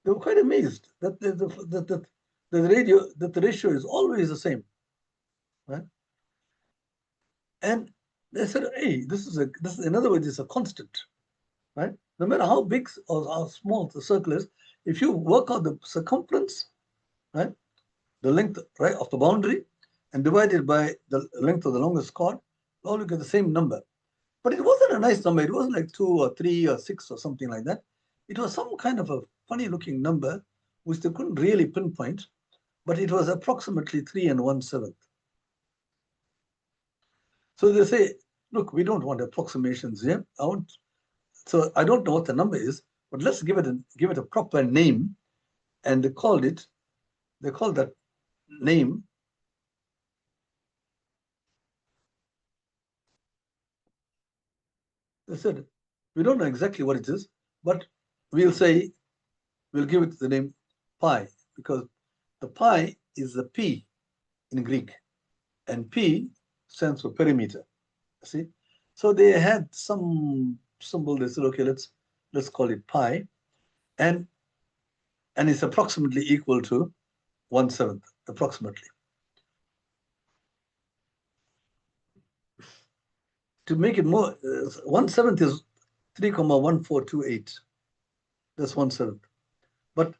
They were quite amazed that the ratio is always the same, right? And they said, "Hey, this is in other words, it's a constant, right? No matter how big or how small the circle is, if you work out the circumference, right, the length right of the boundary, and divide it by the length of the longest chord, you all get the same number. But it wasn't a nice number. It wasn't like 2 or 3 or 6 or something like that. It was some kind of a funny looking number, which they couldn't really pinpoint, but it was approximately 3 1/7. So they say, look, we don't want approximations here. So I don't know what the number is, but let's give it a proper name. And they called that name they said, we don't know exactly what it is, but we'll give it the name pi, because the pi is the P in Greek, and P stands for perimeter. See? So they had some symbol, they said, okay, let's call it pi, and it's approximately equal to 1/7, approximately. To make it more, 1/7 is 3,1428. That's 1/7. But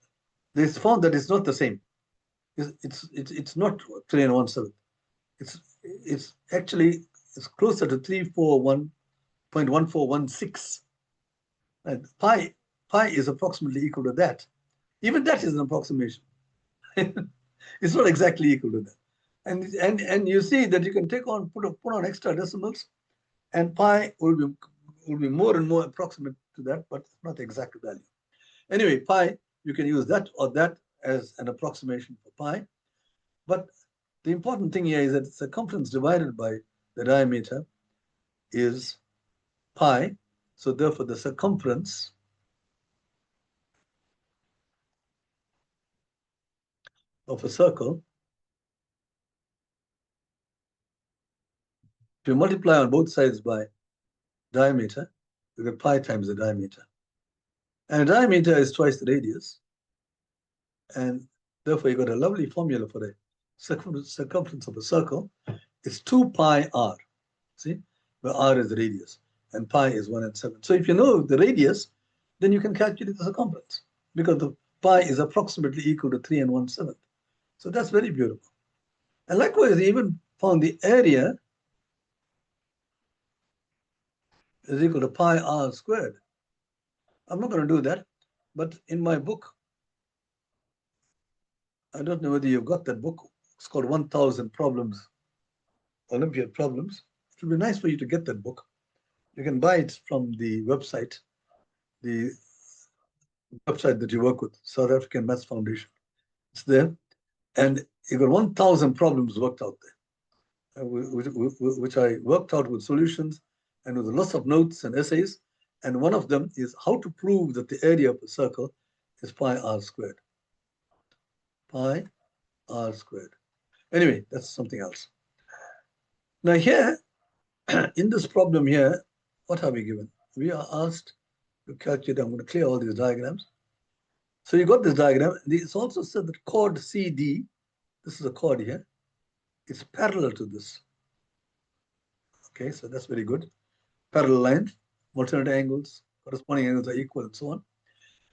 they found that it's not the same. It's not 3 1/7. It's actually closer to 341 0.1416. And pi is approximately equal to that. Even that is an approximation. It's not exactly equal to that. And you see that you can put on extra decimals, and pi will be more and more approximate to that, but not the exact value. Anyway, pi, you can use that or that as an approximation for pi. But the important thing here is that circumference divided by the diameter is pi. So therefore, the circumference of a circle, if you multiply on both sides by diameter, you get pi times the diameter. And the diameter is twice the radius. And therefore, you got a lovely formula for the circumference of a circle. It's 2 pi r, see, where r is the radius, and pi is 1/7. So if you know the radius, then you can calculate the circumference, because the pi is approximately equal to 3 1/7. So that's very beautiful. And likewise, they even found the area is equal to pi r squared. I'm not going to do that, but in my book, I don't know whether you've got that book. It's called 1000 Problems, Olympiad Problems. It would be nice for you to get that book. You can buy it from the website that you work with, South African Maths Foundation. It's there. And you got 1000 problems worked out there, which I worked out with solutions and with lots of notes and essays. And one of them is how to prove that the area of a circle is pi r squared. Pi r squared. Anyway, that's something else. Now here, in this problem here, what have we given? We are asked to calculate. I'm going to clear all these diagrams. So you got this diagram. It's also said that chord CD, this is a chord here, it's parallel to this. Okay, so that's very good. Parallel lines, alternate angles, corresponding angles are equal, and so on.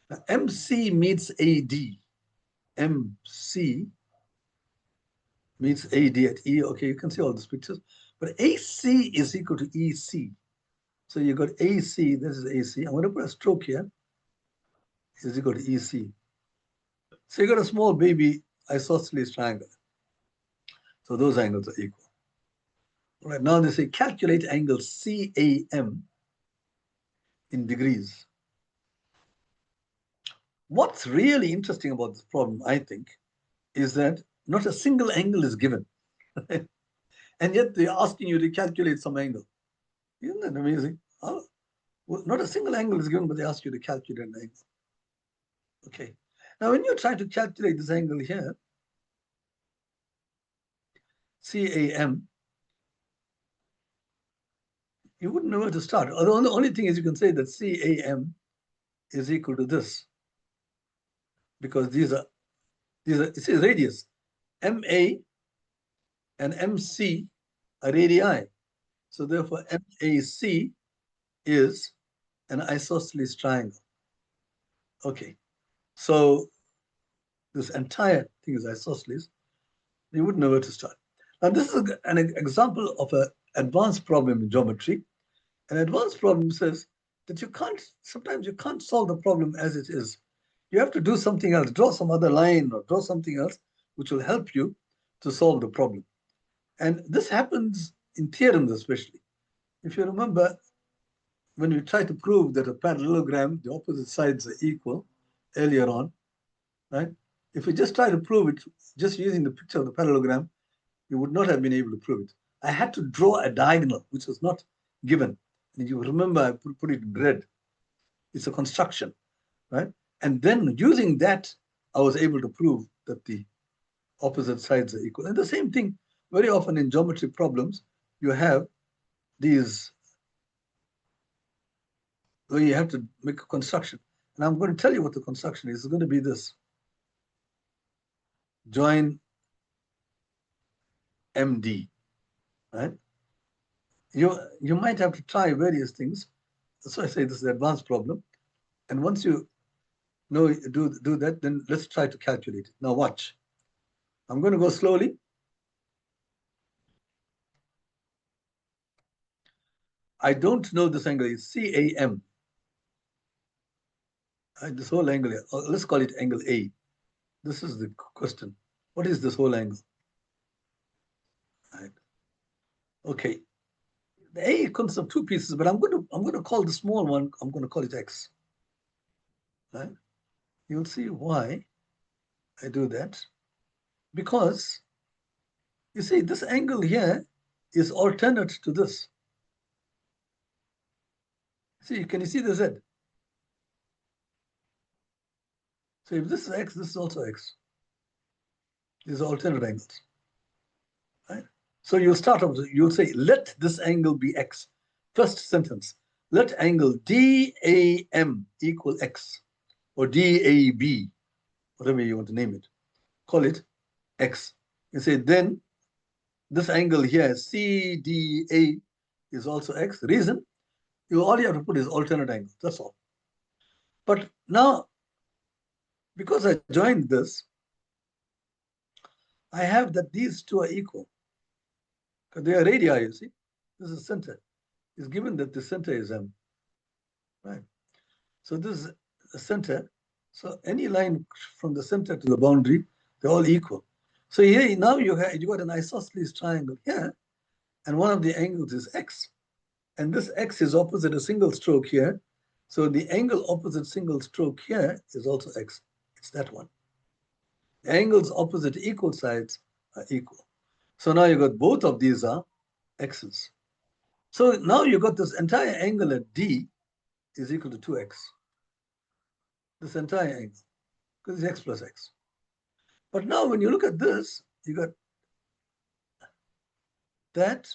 Now, MC meets AD. MC meets AD at E. Okay, you can see all these pictures. But AC is equal to EC. So you got AC, this is AC. I'm going to put a stroke here. Is equal to EC. So you got a small baby isosceles triangle. So those angles are equal. All right, now they say calculate angle CAM in degrees. What's really interesting about this problem, I think, is that not a single angle is given. And yet they're asking you to calculate some angle. Isn't that amazing? Well, not a single angle is given, but they ask you to calculate an angle. Okay. Now, when you try to calculate this angle here, CAM, you wouldn't know where to start. The only thing is you can say that CAM is equal to this, because these are it says radius. MA and MC are radii. So therefore, MAC is an isosceles triangle. Okay. So this entire thing is isosceles. You wouldn't know where to start. Now, this is an example of an advanced problem in geometry. An advanced problem says that sometimes you can't solve the problem as it is. You have to do something else, draw some other line or draw something else which will help you to solve the problem. And this happens in theorems especially. If you remember, when we try to prove that a parallelogram, the opposite sides are equal earlier on, right? If we just try to prove it just using the picture of the parallelogram, you would not have been able to prove it. I had to draw a diagonal, which was not given. And you remember I put it in red. It's a construction, right? And then using that, I was able to prove that the opposite sides are equal. And the same thing, very often in geometry problems, you have these where you have to make a construction. And I'm going to tell you what the construction is. It's going to be this. Join MD, right? You might have to try various things. That's why I say this is an advanced problem. And once you know do that, then let's try to calculate it. Now watch. I'm going to go slowly. I don't know this angle is CAM. This whole angle here, let's call it angle A. This is the question. What is this whole angle? Right. Okay. The A consists of two pieces, but I'm going to call the small one, I'm going to call it X. Right? You'll see why I do that. Because you see, this angle here is alternate to this. See, can you see the Z? So if this is X, this is also X. These are alternate angles. Right? So you'll start off, you'll say, let this angle be X. First sentence, let angle DAM equal X, or DAB, whatever you want to name it. Call it X. You say, then this angle here, CDA, is also X. Reason, all you have to put is alternate angles, that's all. But now, because I joined this, I have that these two are equal. Because they are radii, you see. This is center. It's given that the center is M. Right. So this is the center. So any line from the center to the boundary, they're all equal. So here now you got an isosceles triangle here, and one of the angles is X. And this X is opposite a single stroke here. So the angle opposite single stroke here is also X. It's that one. The angles opposite equal sides are equal. So now you got both of these are X's. So now you got this entire angle at D is equal to 2X. This entire angle, because it's X plus X. But now when you look at this, you got that.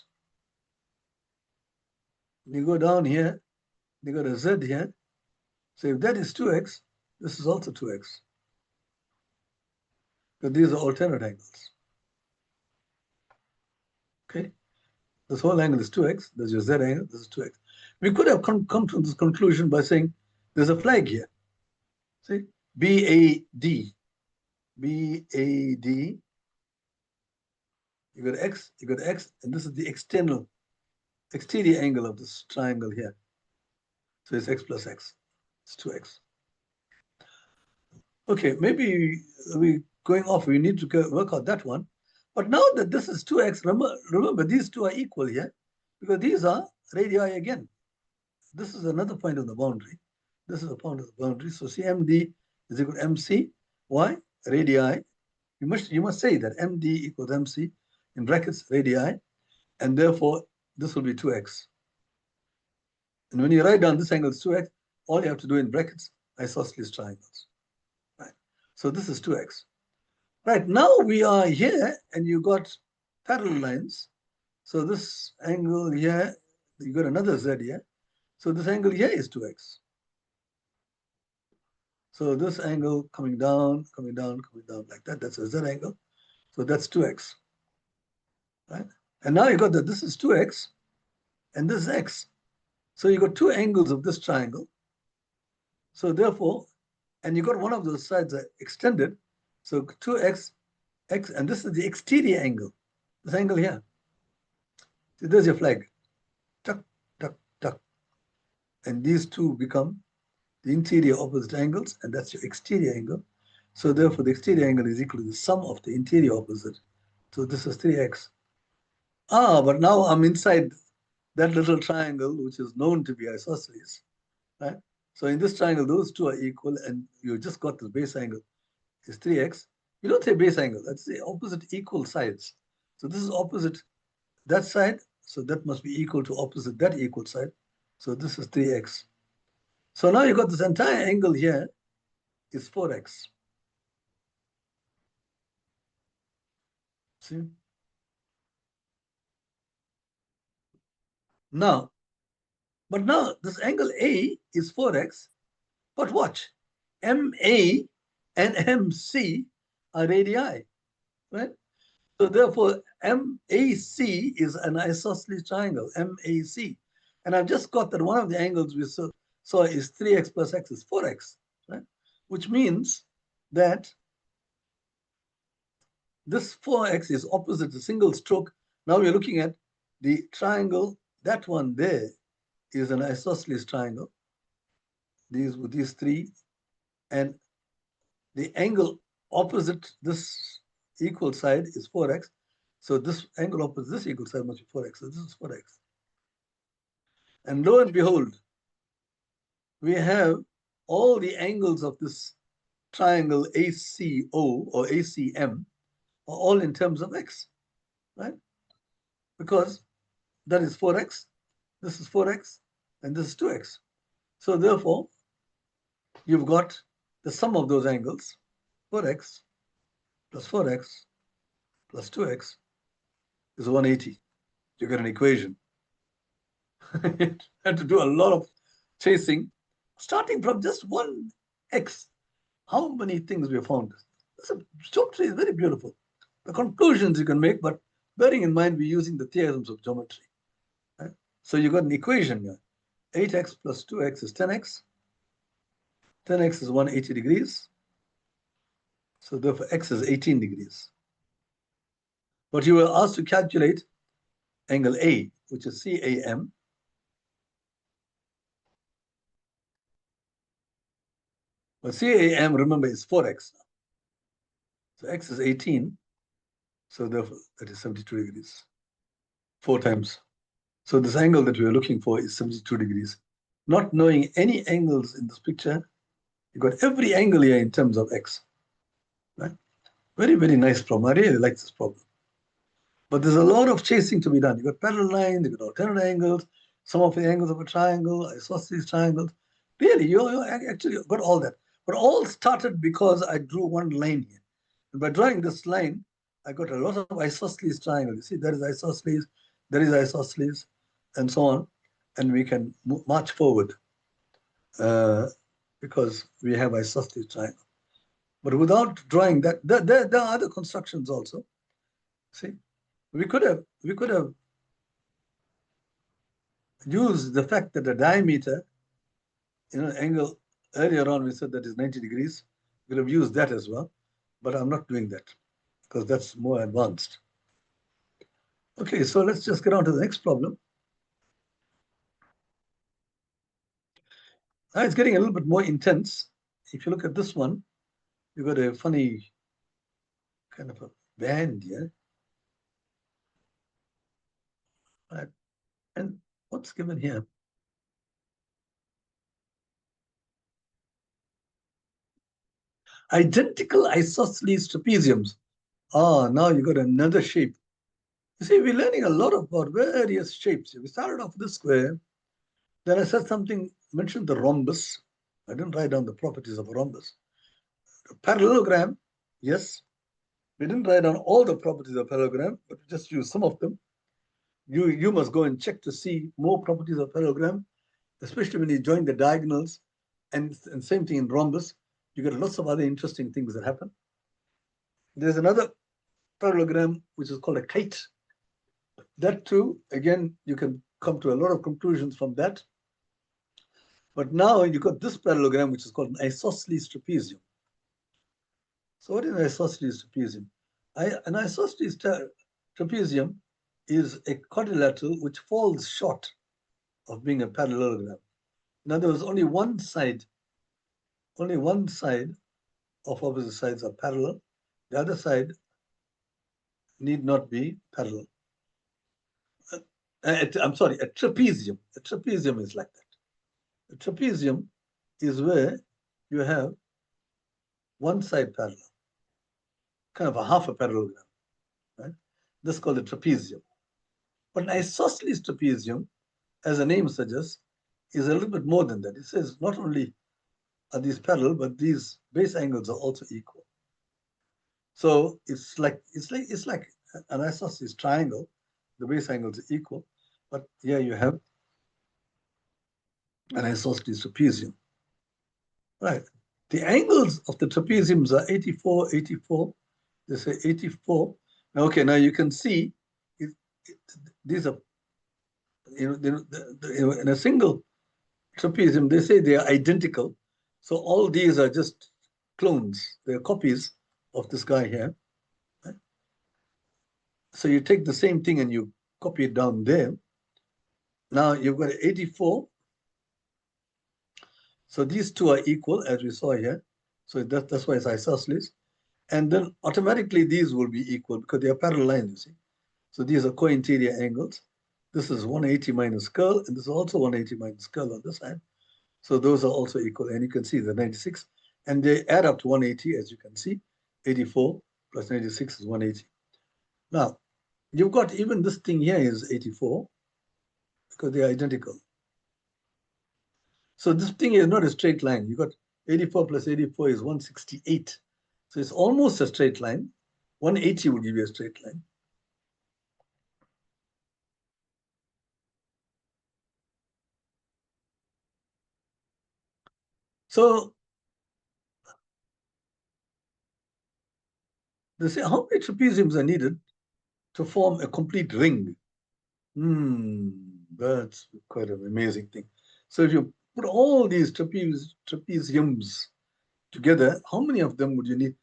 You go down here, you got a Z here. So if that is 2X, this is also 2X. Because these are alternate angles. Okay? This whole angle is 2X. There's your Z angle. This is 2X. We could have come to this conclusion by saying there's a flag here. See? BAD. BAD. You got X, and this is the exterior angle of this triangle here. So it's X plus X. It's 2X. Okay, maybe we're going off. We need to work out that one. But now that this is 2X, remember these two are equal here, because these are radii again. This is another point on the boundary. This is a point of the boundary. So CMD is equal to MC. Why? Radii. You must say that MD equals MC in brackets radii, and therefore this will be 2X. And when you write down this angle is 2X, all you have to do in brackets isosceles triangles. Right. So this is 2X. Right, now we are here, and you got parallel lines. So this angle here, you got another Z here. So this angle here is 2X. So this angle coming down like that, that's a Z angle. So that's 2X. Right? And now you got that this is 2X, and this is X. So you got two angles of this triangle. So therefore, and you got one of those sides extended. So 2X, X, and this is the exterior angle. This angle here. See, there's your flag. Tuck, tuck, tuck. And these two become the interior opposite angles, and that's your exterior angle. So therefore, the exterior angle is equal to the sum of the interior opposite. So this is 3X. But now I'm inside that little triangle, which is known to be isosceles. Right? So in this triangle, those two are equal, and you just got the base angle is 3X. You don't say base angle, that's the opposite equal sides. So this is opposite that side, so that must be equal to opposite that equal side. So this is 3X. So now you got this entire angle here is 4X. See? Now, but now this angle A is 4X, but watch, MA and MC are radii, right? So therefore, MAC is an isosceles triangle, MAC. And I've just got that one of the angles we saw is 3X plus X is 4X, right? Which means that this 4X is opposite the single stroke. Now we're looking at the triangle, that one there is an isosceles triangle. These three, and the angle opposite this equal side is 4x. So this angle opposite this equal side must be 4x. So this is 4x. And lo and behold, we have all the angles of this triangle ACO or ACM are all in terms of x, right? Because that is 4x, this is 4x, and this is 2x. So therefore, you've got the sum of those angles, 4x plus 4x plus 2x is 180. You get an equation. You had to do a lot of chasing, starting from just one x. How many things we have found? Geometry is very beautiful. The conclusions you can make, but bearing in mind we're using the theorems of geometry. Right? So you got an equation here. 8x plus 2x is 10x. 10x is 180 degrees. So therefore x is 18 degrees. But you were asked to calculate angle A, which is CAM. But CAM, remember, is 4x. So x is 18. So therefore that is 72 degrees. 4 times. So this angle that we are looking for is 72 degrees. Not knowing any angles in this picture, you got every angle here in terms of x. Right? Very, very nice problem. I really like this problem. But there's a lot of chasing to be done. You got parallel lines, you got alternate angles, some of the angles of a triangle, isosceles triangles. Really, you actually got all that. But all started because I drew one line here. And by drawing this line, I got a lot of isosceles triangles. You see, there is isosceles, there is isosceles, and so on. And we can march forward because we have isosceles triangle. But without drawing that, there are other constructions also. See, we could have used the fact that the diameter, angle earlier on we said that is 90 degrees. We could have used that as well, but I'm not doing that because that's more advanced. Okay, so let's just get on to the next problem. Now it's getting a little bit more intense. If you look at this one, you've got a funny kind of a band here. Right. And what's given here? Identical isosceles trapeziums. Ah, now you got another shape. You see, we're learning a lot about various shapes. We started off with the square. Then I said something, mentioned the rhombus. I didn't write down the properties of a rhombus. A parallelogram, yes. We didn't write down all the properties of parallelogram, but we just used some of them. You must go and check to see more properties of parallelogram, especially when you join the diagonals, and same thing in rhombus. You get lots of other interesting things that happen. There's another parallelogram which is called a kite. That too, again, you can come to a lot of conclusions from that. But now you got this parallelogram which is called an isosceles trapezium. So what is an isosceles trapezium? An isosceles trapezium is a quadrilateral which falls short of being a parallelogram. In other words, only one side of opposite sides are parallel. The other side need not be parallel. I'm sorry, a trapezium. A trapezium is like that. A trapezium is where you have one side parallel, kind of a half a parallelogram, right? This is called a trapezium. But an isosceles trapezium, as the name suggests, is a little bit more than that. It says not only are these parallel, but these base angles are also equal. So it's like an isosceles triangle. The base angles are equal, but here you have an isosceles trapezium. Right. The angles of the trapeziums are 84, 84. They say 84. Okay, now you can see these are, in a single trapezium, they say they are identical. So all these are just clones. They're copies of this guy here. Right? So you take the same thing and you copy it down there. Now you've got 84. So these two are equal, as we saw here. So that's why it's isosceles. And then automatically these will be equal because they are parallel lines, you see. So these are co-interior angles. This is 180 minus curl, and this is also 180 minus curl on this side. So those are also equal, and you can see the 96. And they add up to 180, as you can see. 84 plus 96 is 180. Now, you've got even this thing here is 84 because they are identical. So this thing is not a straight line. You got 84 plus 84 is 168. So it's almost a straight line. 180 will give you a straight line. So they say, how many trapeziums are needed to form a complete ring? That's quite an amazing thing. So if you put all these trapeziums together, how many of them would you need?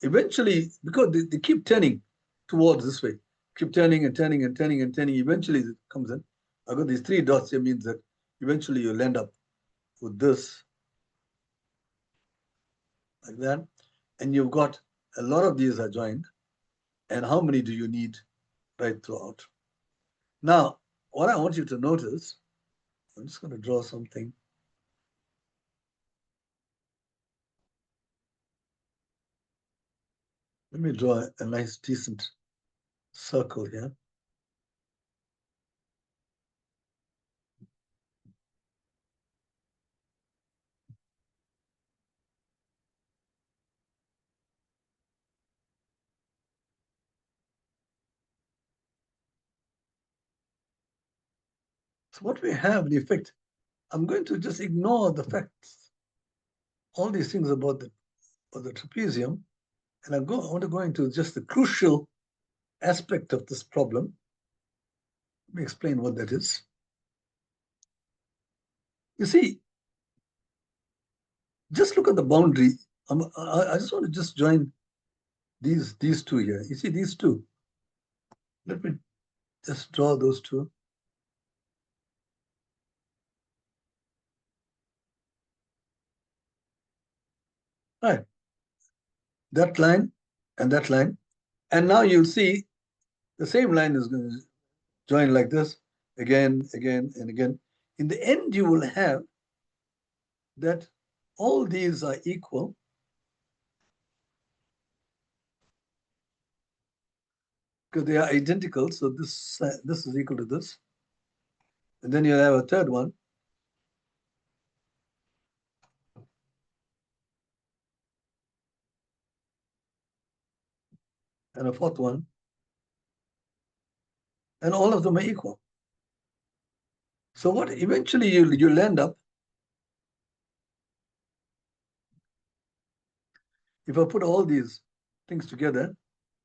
Eventually, because they keep turning towards this way, keep turning and turning and turning and turning, eventually it comes in. I've got these three dots here, means that eventually you'll end up with this, like that. And you've got a lot of these are joined. And how many do you need right throughout? Now, what I want you to notice, I'm just going to draw something. Let me draw a nice, decent circle here. So what we have, in effect, I'm going to just ignore the facts, all these things about the trapezium, and I want to go into just the crucial aspect of this problem. Let me explain what that is. You see, just look at the boundary. I just want to just join these two here. You see these two. Let me just draw those two. Right. That line and that line. And now you'll see the same line is going to join like this again, again, and again. In the end, you will have that all these are equal. Because they are identical. So this is equal to this. And then you have a third one. And a fourth one. And all of them are equal. So what eventually you'll end up, if I put all these things together,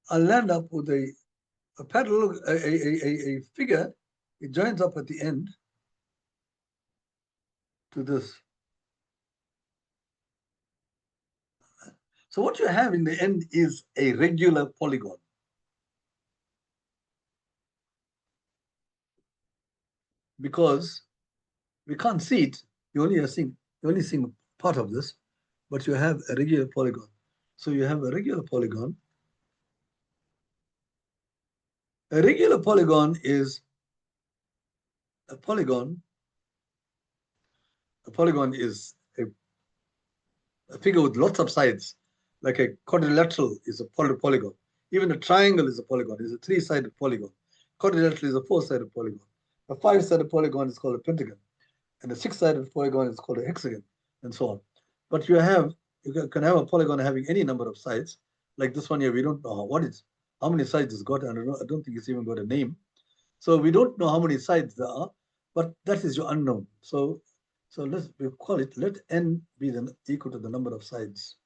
I'll end up with a parallel, a figure. It joins up at the end to this. So what you have in the end is a regular polygon. Because we can't see it, you're only seeing part of this, but you have a regular polygon. So you have a regular polygon. A regular polygon is a polygon. A polygon is a figure with lots of sides, like a quadrilateral is a polygon. Even a triangle is a polygon, is a three-sided polygon. Quadrilateral is a four-sided polygon. A five-sided polygon is called a pentagon. And a six-sided polygon is called a hexagon, and so on. But you can have a polygon having any number of sides. Like this one here, we don't know how many sides it's got. I don't think it's even got a name. So we don't know how many sides there are, but that is your unknown. So we call it, let n be equal to the number of sides.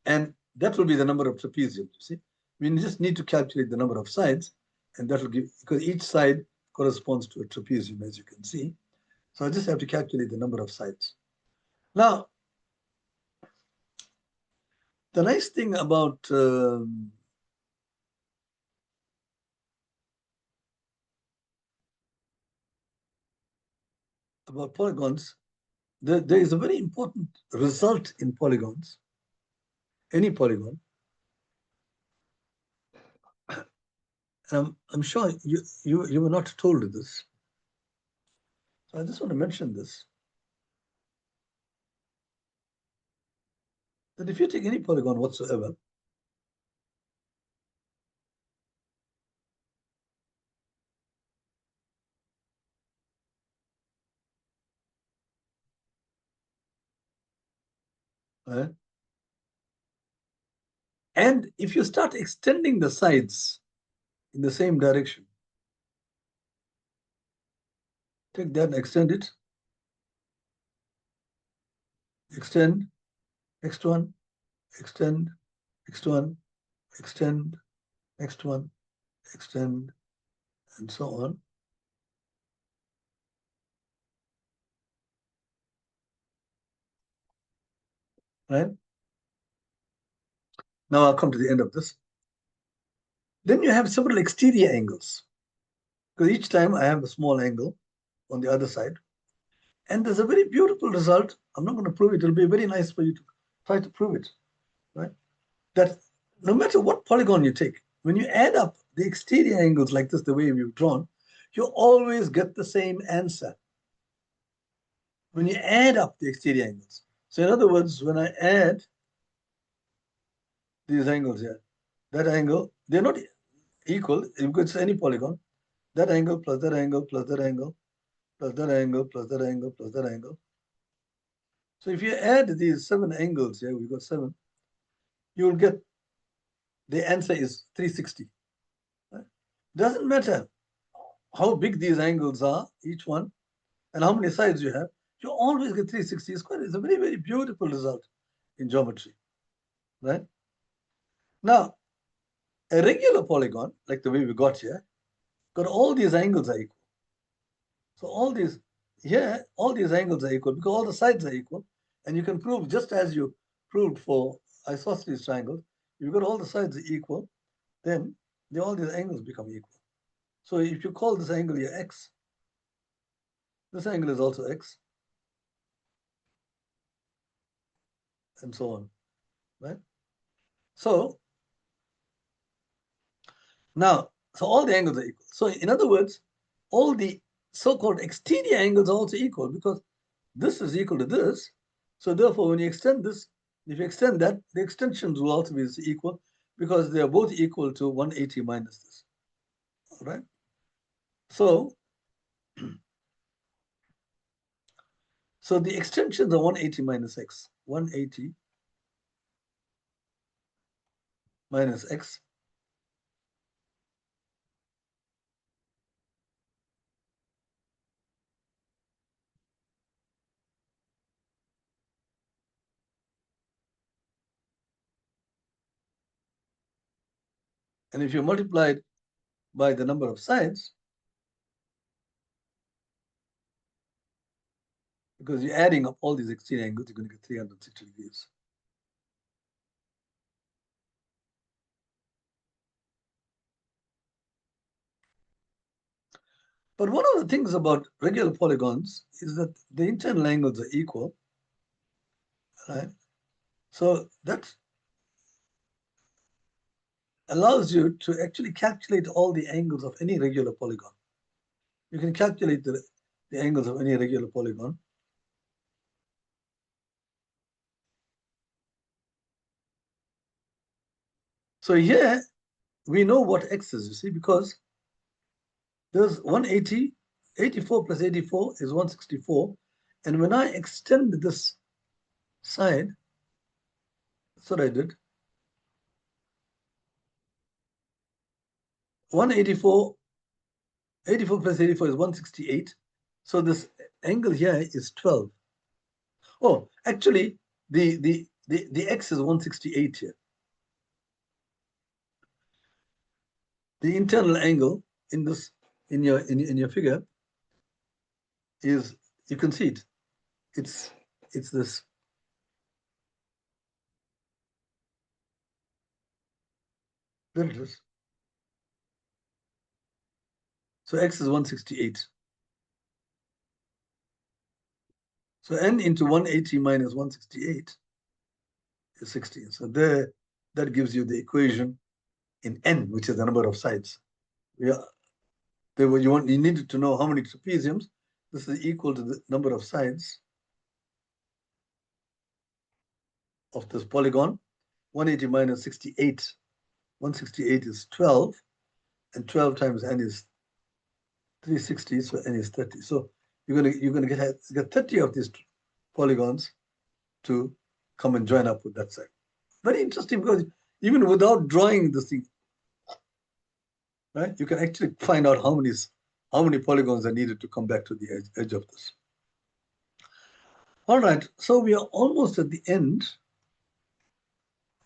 And that will be the number of trapeziums, you see. We just need to calculate the number of sides, and that will give, because each side corresponds to a trapezium, as you can see. So I just have to calculate the number of sides. Now, the nice thing about about polygons, there is a very important result in polygons, any polygon. I'm sure you were not told this. So I just want to mention this. That if you take any polygon whatsoever, right? And if you start extending the sides in the same direction, take that and extend it, extend, next one, extend, next one, extend, next one, extend, and so on. Right? Now I'll come to the end of this. Then you have several exterior angles, because each time I have a small angle on the other side. And there's a very beautiful result. I'm not going to prove it. It'll be very nice for you to try to prove it, right? That no matter what polygon you take, when you add up the exterior angles like this, the way we've drawn, you always get the same answer when you add up the exterior angles. So in other words, when I add these angles here, that angle, they're not equal. If it's any polygon, that angle plus that angle plus that angle plus that angle plus that angle plus that angle. So if you add these 7 angles here, we've got 7, you'll get the answer is 360. Right? Doesn't matter how big these angles are, each one, and how many sides you have, you always get 360. It's a very, very beautiful result in geometry, right? Now, a regular polygon, like the way we got here, got all these angles are equal. So all these angles are equal because all the sides are equal. And you can prove, just as you proved for isosceles triangles, you've got all the sides are equal, then all these angles become equal. So if you call this angle here x, this angle is also x, and so on, right? So now, so all the angles are equal. So in other words, all the so-called exterior angles are also equal because this is equal to this. So therefore, when you extend this, if you extend that, the extensions will also be equal because they are both equal to 180 minus this, all right? So, so the extensions are 180 minus x, 180 minus x. And if you multiply it by the number of sides, because you're adding up all these exterior angles, you're going to get 360 degrees. But one of the things about regular polygons is that the internal angles are equal, right? So that allows you to actually calculate all the angles of any regular polygon. You can calculate the angles of any regular polygon. So here we know what x is, you see, because there's 180, 84 plus 84 is 164. And when I extend this side, that's what I did. 184, 84 plus 84 is 168. So this angle here is 12. Oh, actually, the x is 168 here. The internal angle in this in your figure is, you can see it. It's this. There it is. So x is 168. So n into 180 minus 168 is 16. So there, that gives you the equation in n, which is the number of sides. Yeah, you needed to know how many trapeziums. This is equal to the number of sides of this polygon. 180 minus 68. 168 is 12, and 12 times n is 360, so n is 30. So you're gonna get 30 of these polygons to come and join up with that side. Very interesting, because even without drawing this thing, right, you can actually find out how many polygons are needed to come back to the edge of this. All right, so we are almost at the end.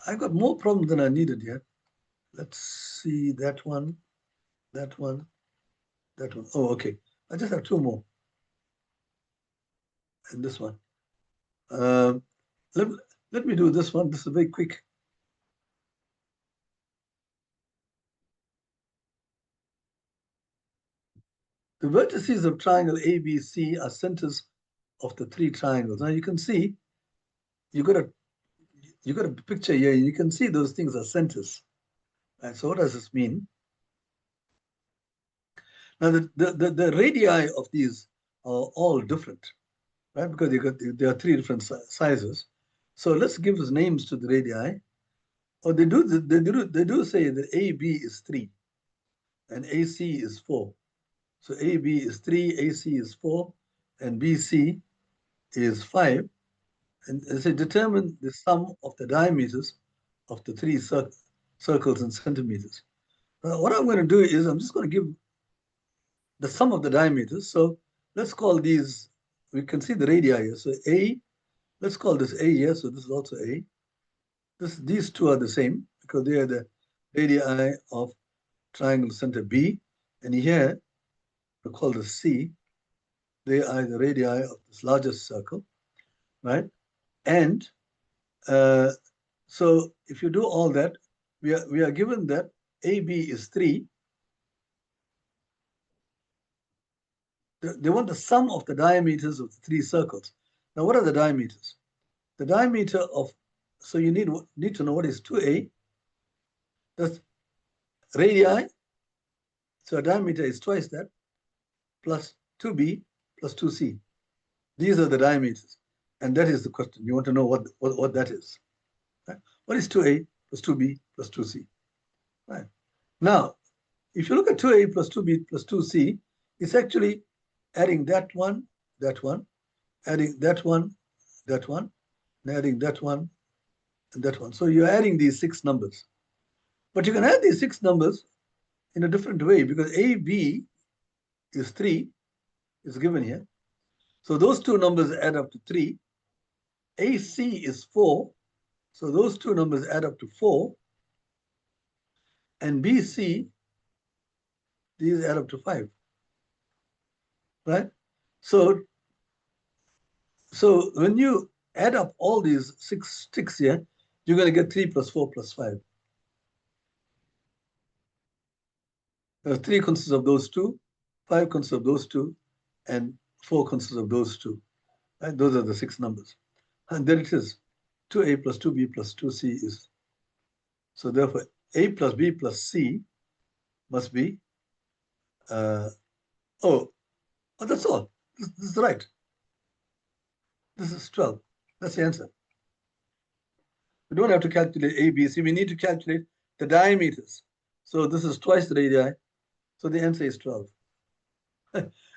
I got more problems than I needed yet. Let's see that one, that one, that one. Oh, okay. I just have two more. And this one. Let, let me do this one. This is very quick. The vertices of triangle ABC are centers of the three triangles. Now you can see, you got a picture here. You can see those things are centers. And so what does this mean? Now the radii of these are all different, right? Because there are three different sizes. So let's give us names to the radii. Or they do say that AB is 3 and AC is 4. So AB is 3, AC is 4, and BC is 5. And they say determine the sum of the diameters of the three circles in centimeters. What I'm going to do is I'm just going to give the sum of the diameters. So let's call these, we can see the radii here. So A, let's call this A here. So this is also A. These two are the same because they are the radii of triangle center B. And here, we call this C. They are the radii of this largest circle, right? And so if you do all that, we are given that AB is 3. They want the sum of the diameters of the three circles. Now, what are the diameters? The diameter of, so you need to know what is 2A. That's radii. So a diameter is twice that, plus 2B plus 2C. These are the diameters. And that is the question. You want to know what that is. Right? What is 2A plus 2B plus 2C? Right. Now, if you look at 2A plus 2B plus 2C, it's actually adding that one, adding that one, and adding that one, and that one. So you're adding these 6 numbers. But you can add these 6 numbers in a different way because AB is 3, is given here. So those two numbers add up to 3. AC is 4. So those two numbers add up to 4. And BC, these add up to 5. Right? So when you add up all these 6 sticks here, you're going to get 3 plus 4 plus 5. 3 consists of those two, 5 consists of those two, and 4 consists of those two. Right? Those are the 6 numbers. And there it is. 2A plus 2B plus 2C is. So therefore, A plus B plus C must be, oh, that's all. This is right. This is 12. That's the answer. We don't have to calculate A, B, C. We need to calculate the diameters. So this is twice the radii. So the answer is 12.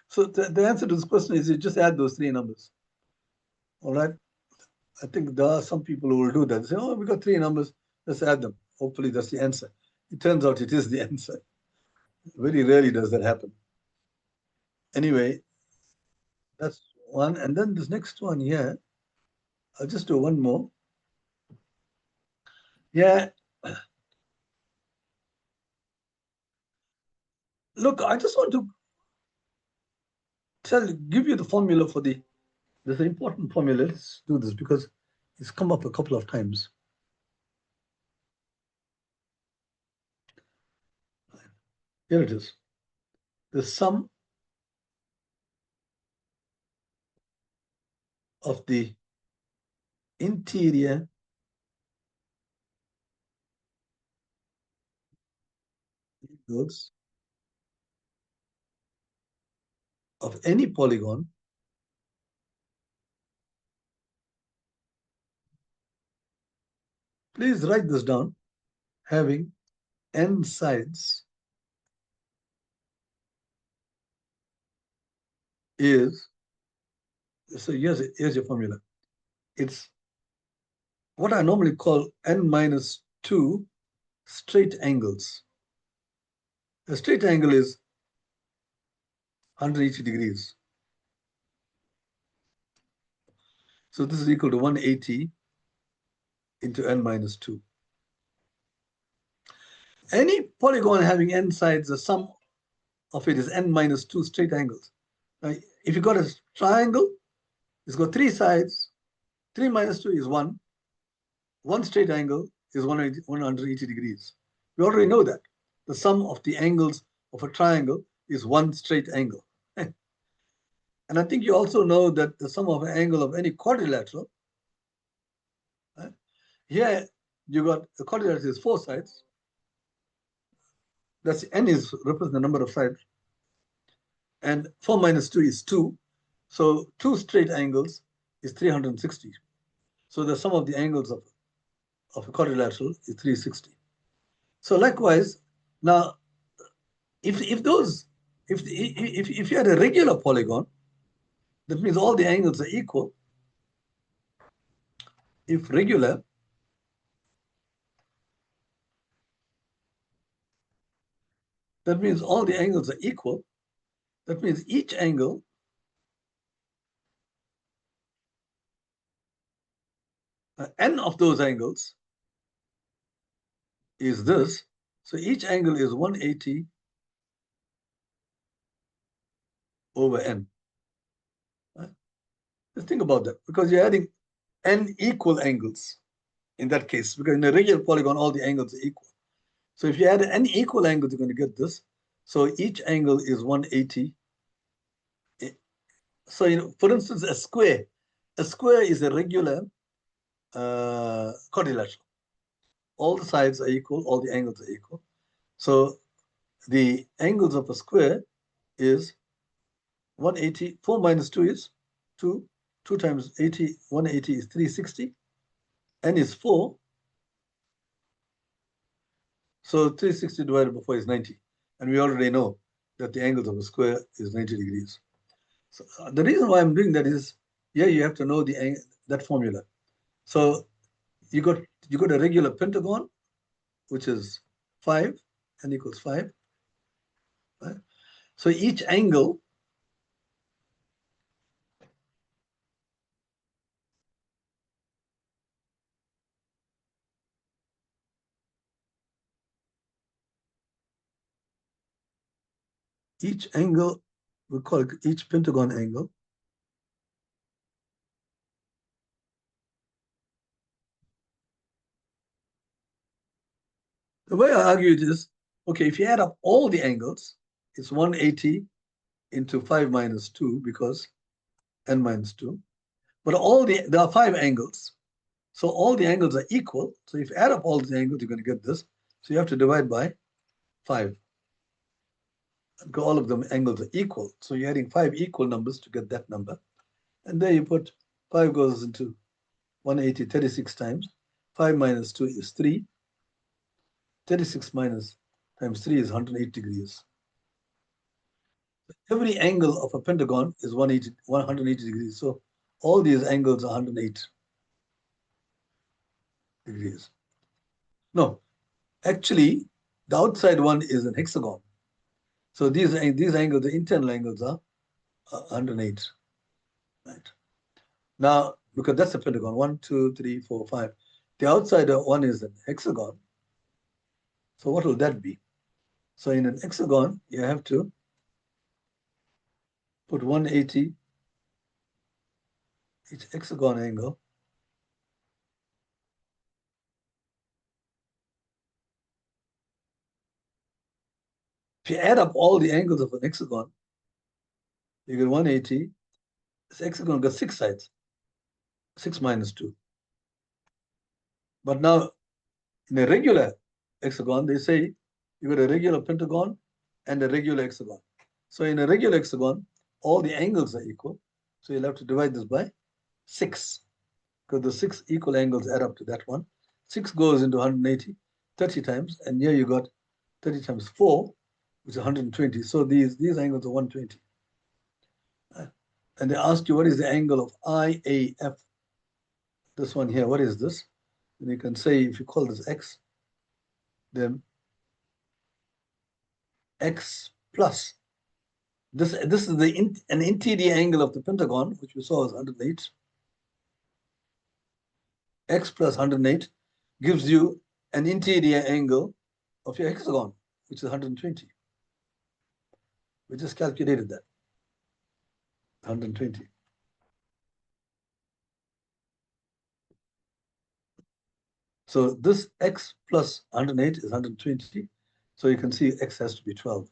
So the answer to this question is you just add those 3 numbers. All right. I think there are some people who will do that. They say, oh, we got 3 numbers. Let's add them. Hopefully that's the answer. It turns out it is the answer. Very rarely does that happen. Anyway, that's one. And then this next one here, I'll just do one more. Yeah. Look, I just want to give you the formula for there's an important formula. Let's do this because it's come up a couple of times. Here it is. The sum of the interior angles of any polygon please write this down, having n sides is, so here's your formula. It's what I normally call n minus 2 straight angles. A straight angle is 180 degrees. So this is equal to 180 into n minus 2. Any polygon having n sides, the sum of it is n minus 2 straight angles. Now, if you got a triangle, it's got 3 sides. 3 minus 2 is 1. One straight angle is 180 degrees. We already know that. The sum of the angles of a triangle is one straight angle. And I think you also know that the sum of an angle of any quadrilateral, right? Here you got the quadrilateral is 4 sides. That's n is represent the number of sides. And 4 minus 2 is 2. So 2 straight angles is 360. So the sum of the angles of a quadrilateral is 360. So likewise, now if you had a regular polygon, that means all the angles are equal. If regular, that means all the angles are equal. That means each angle n of those angles is this. So each angle is 180 over n. Right? Just think about that, because you're adding n equal angles in that case, because in a regular polygon, all the angles are equal. So if you add n equal angles, you're going to get this. So each angle is 180. So, for instance, a square is a regular quadrilateral. All the sides are equal, all the angles are equal. So the angles of a square is 180. 4 minus 2 is 2. 2 times 80, 180 is 360. N is 4. So 360 divided by 4 is 90. And we already know that the angles of a square is 90 degrees. So the reason why I'm doing that is, yeah, you have to know that formula. So you got a regular pentagon, which is 5, n equals 5. Right? So each angle we call it each pentagon angle, the way I argue it is, okay, if you add up all the angles, it's 180 into 5 minus 2, because n minus 2. But there are 5 angles. So all the angles are equal. So if you add up all the angles, you're going to get this. So you have to divide by 5. Because all of them angles are equal. So you're adding 5 equal numbers to get that number. And there you put 5 goes into 180 36 times. 5 minus 2 is 3. 36 minus times 3 is 108 degrees. Every angle of a pentagon is 180 degrees. So all these angles are 108 degrees. No, actually, the outside one is an hexagon. So these angles, the internal angles are 108. Right. Now, because that's a pentagon, 1, 2, 3, 4, 5. The outside one is an hexagon. So what will that be? So in an hexagon, you have to put 180 each hexagon angle. If you add up all the angles of an hexagon, you get 180. This hexagon got 6 sides. 6 minus 2. But now, in a regular hexagon, they say you got a regular pentagon and a regular hexagon. So in a regular hexagon, all the angles are equal. So you'll have to divide this by 6, because the 6 equal angles add up to that one. 6 goes into 180, 30 times, and here you got 30 times 4, which is 120. So these angles are 120. And they ask you, what is the angle of IAF? This one here, what is this? And you can say, if you call this X, then X plus. This is an interior angle of the pentagon, which we saw as 108. X plus 108 gives you an interior angle of your hexagon, which is 120. We just calculated that. 120. So this X plus 108 is 120. So you can see X has to be 12.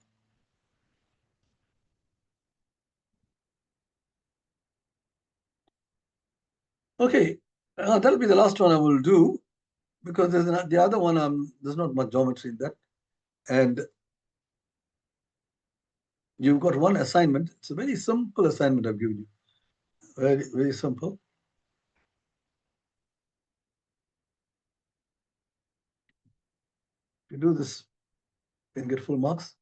Okay, that'll be the last one I will do, because the other one, there's not much geometry in that. And you've got one assignment. It's a very simple assignment I've given you. Very, very simple. If you do this, you can get full marks.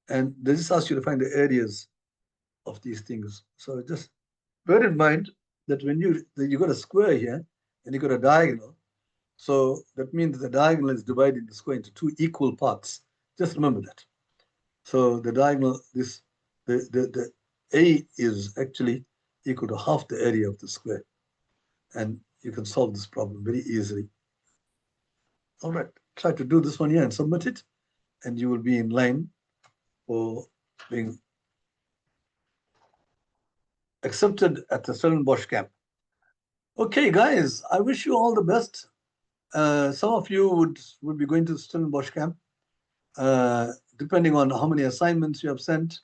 And they just ask you to find the areas of these things. So just bear in mind that when you got a square here and you got a diagonal, so that means the diagonal is dividing the square into 2 equal parts. Just remember that. So the diagonal, the A is actually equal to half the area of the square. And you can solve this problem very easily. All right, try to do this one here and submit it, and you will be in line for being accepted at the Stellenbosch camp. Okay, guys, I wish you all the best. Some of you would be going to Stellenbosch camp, depending on how many assignments you have sent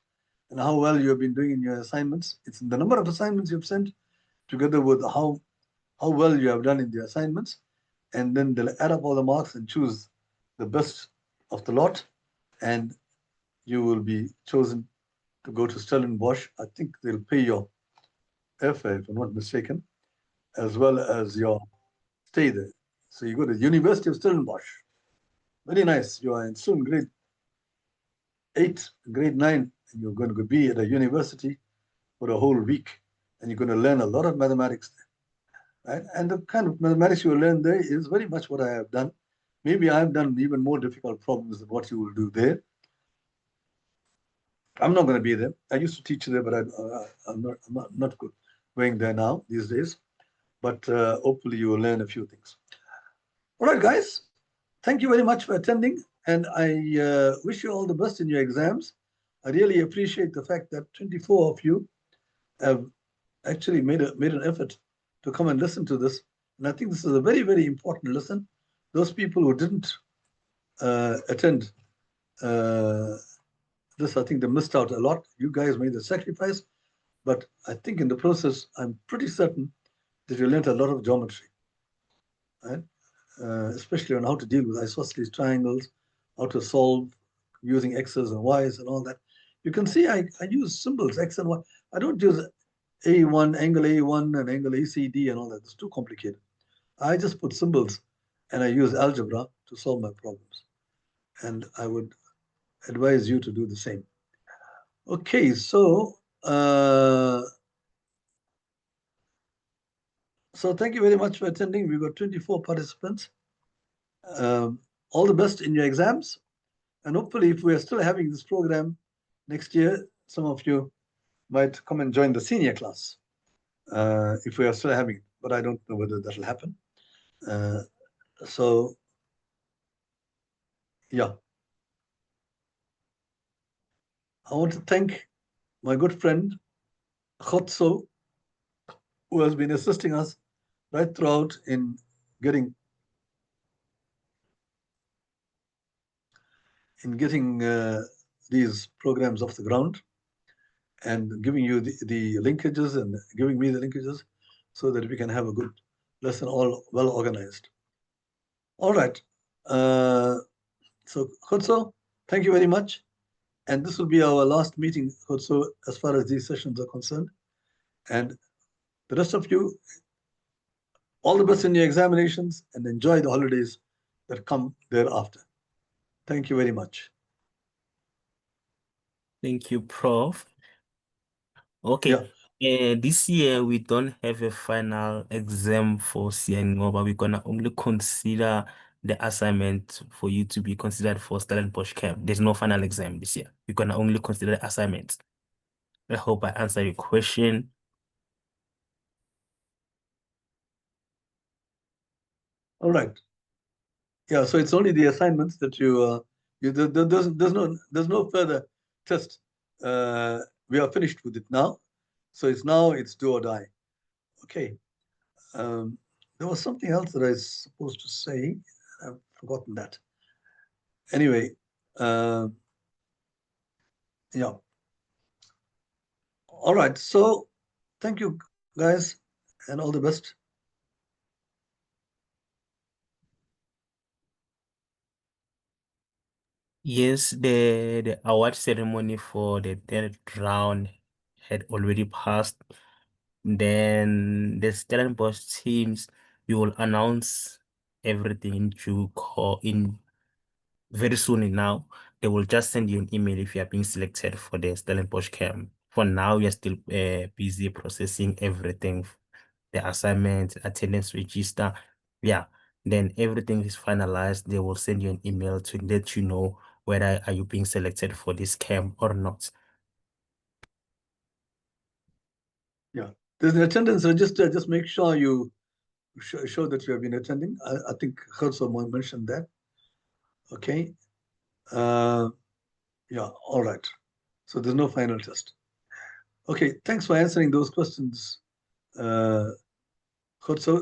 and how well you have been doing in your assignments. It's the number of assignments you've sent together with how well you have done in the assignments. And then they'll add up all the marks and choose the best of the lot. And you will be chosen to go to Stellenbosch. I think they'll pay your airfare, if I'm not mistaken, as well as your stay there. So you go to the University of Stellenbosch. Very nice. You are still in grade 8, grade 9, and you're going to be at a university for a whole week, and you're going to learn a lot of mathematics there. Right? And the kind of mathematics you will learn there is very much what I have done. Maybe I've done even more difficult problems than what you will do there. I'm not going to be there. I used to teach there, but I'm not good going there now these days. But hopefully you will learn a few things. All right, guys. Thank you very much for attending, and I wish you all the best in your exams. I really appreciate the fact that 24 of you have actually made an effort to come and listen to this. And I think this is a very, very important lesson. Those people who didn't attend this, I think they missed out a lot. You guys made the sacrifice, but I think in the process, I'm pretty certain that you learned a lot of geometry, right? Especially on how to deal with isosceles triangles, how to solve using x's and y's and all that. You can see I use symbols, x and y. I don't use A1, angle A1 and angle ACD and all that. It's too complicated. I just put symbols and I use algebra to solve my problems. And I would advise you to do the same. Okay, so thank you very much for attending. We've got 24 participants. All the best in your exams. And hopefully, if we are still having this program next year, some of you might come and join the senior class if we are still having it. But I don't know whether that will happen. So, yeah. I want to thank my good friend, Khotso, who has been assisting us right throughout in getting these programs off the ground and giving you the linkages and giving me the linkages. so that we can have a good lesson, all well organized. All right. So, Khotso, thank you very much. And this will be our last meeting, Khotso, as far as these sessions are concerned. And the rest of you, all the best in your examinations and enjoy the holidays that come thereafter. Thank you very much. Thank you, Prof. Okay. This year we don't have a final exam for Siyanqoba. We're gonna only consider the assignment for you to be considered for Stellenbosch camp. There's no final exam this year. We're gonna only consider the assignments. I hope I answered your question. All right. Yeah, so it's only the assignments that there's no further test. We are finished with it now. So it's do or die. Okay. There was something else that I was supposed to say. I've forgotten that. Anyway, yeah. All right. So thank you, guys, and all the best. Yes, the award ceremony for the third round had already passed. Then the Stellenbosch teams, we will announce everything in due course in very soon now. They will just send you an email if you are being selected for the Stellenbosch camp. For now, we are still busy processing everything, the assignment, attendance register. Yeah. Then everything is finalized. They will send you an email to let you know whether are you being selected for this camp or not. Yeah. There's an attendance register. Just make sure you show that you have been attending. I think someone mentioned that. Okay. Yeah. All right. So there's no final test. Okay. Thanks for answering those questions, Khotso.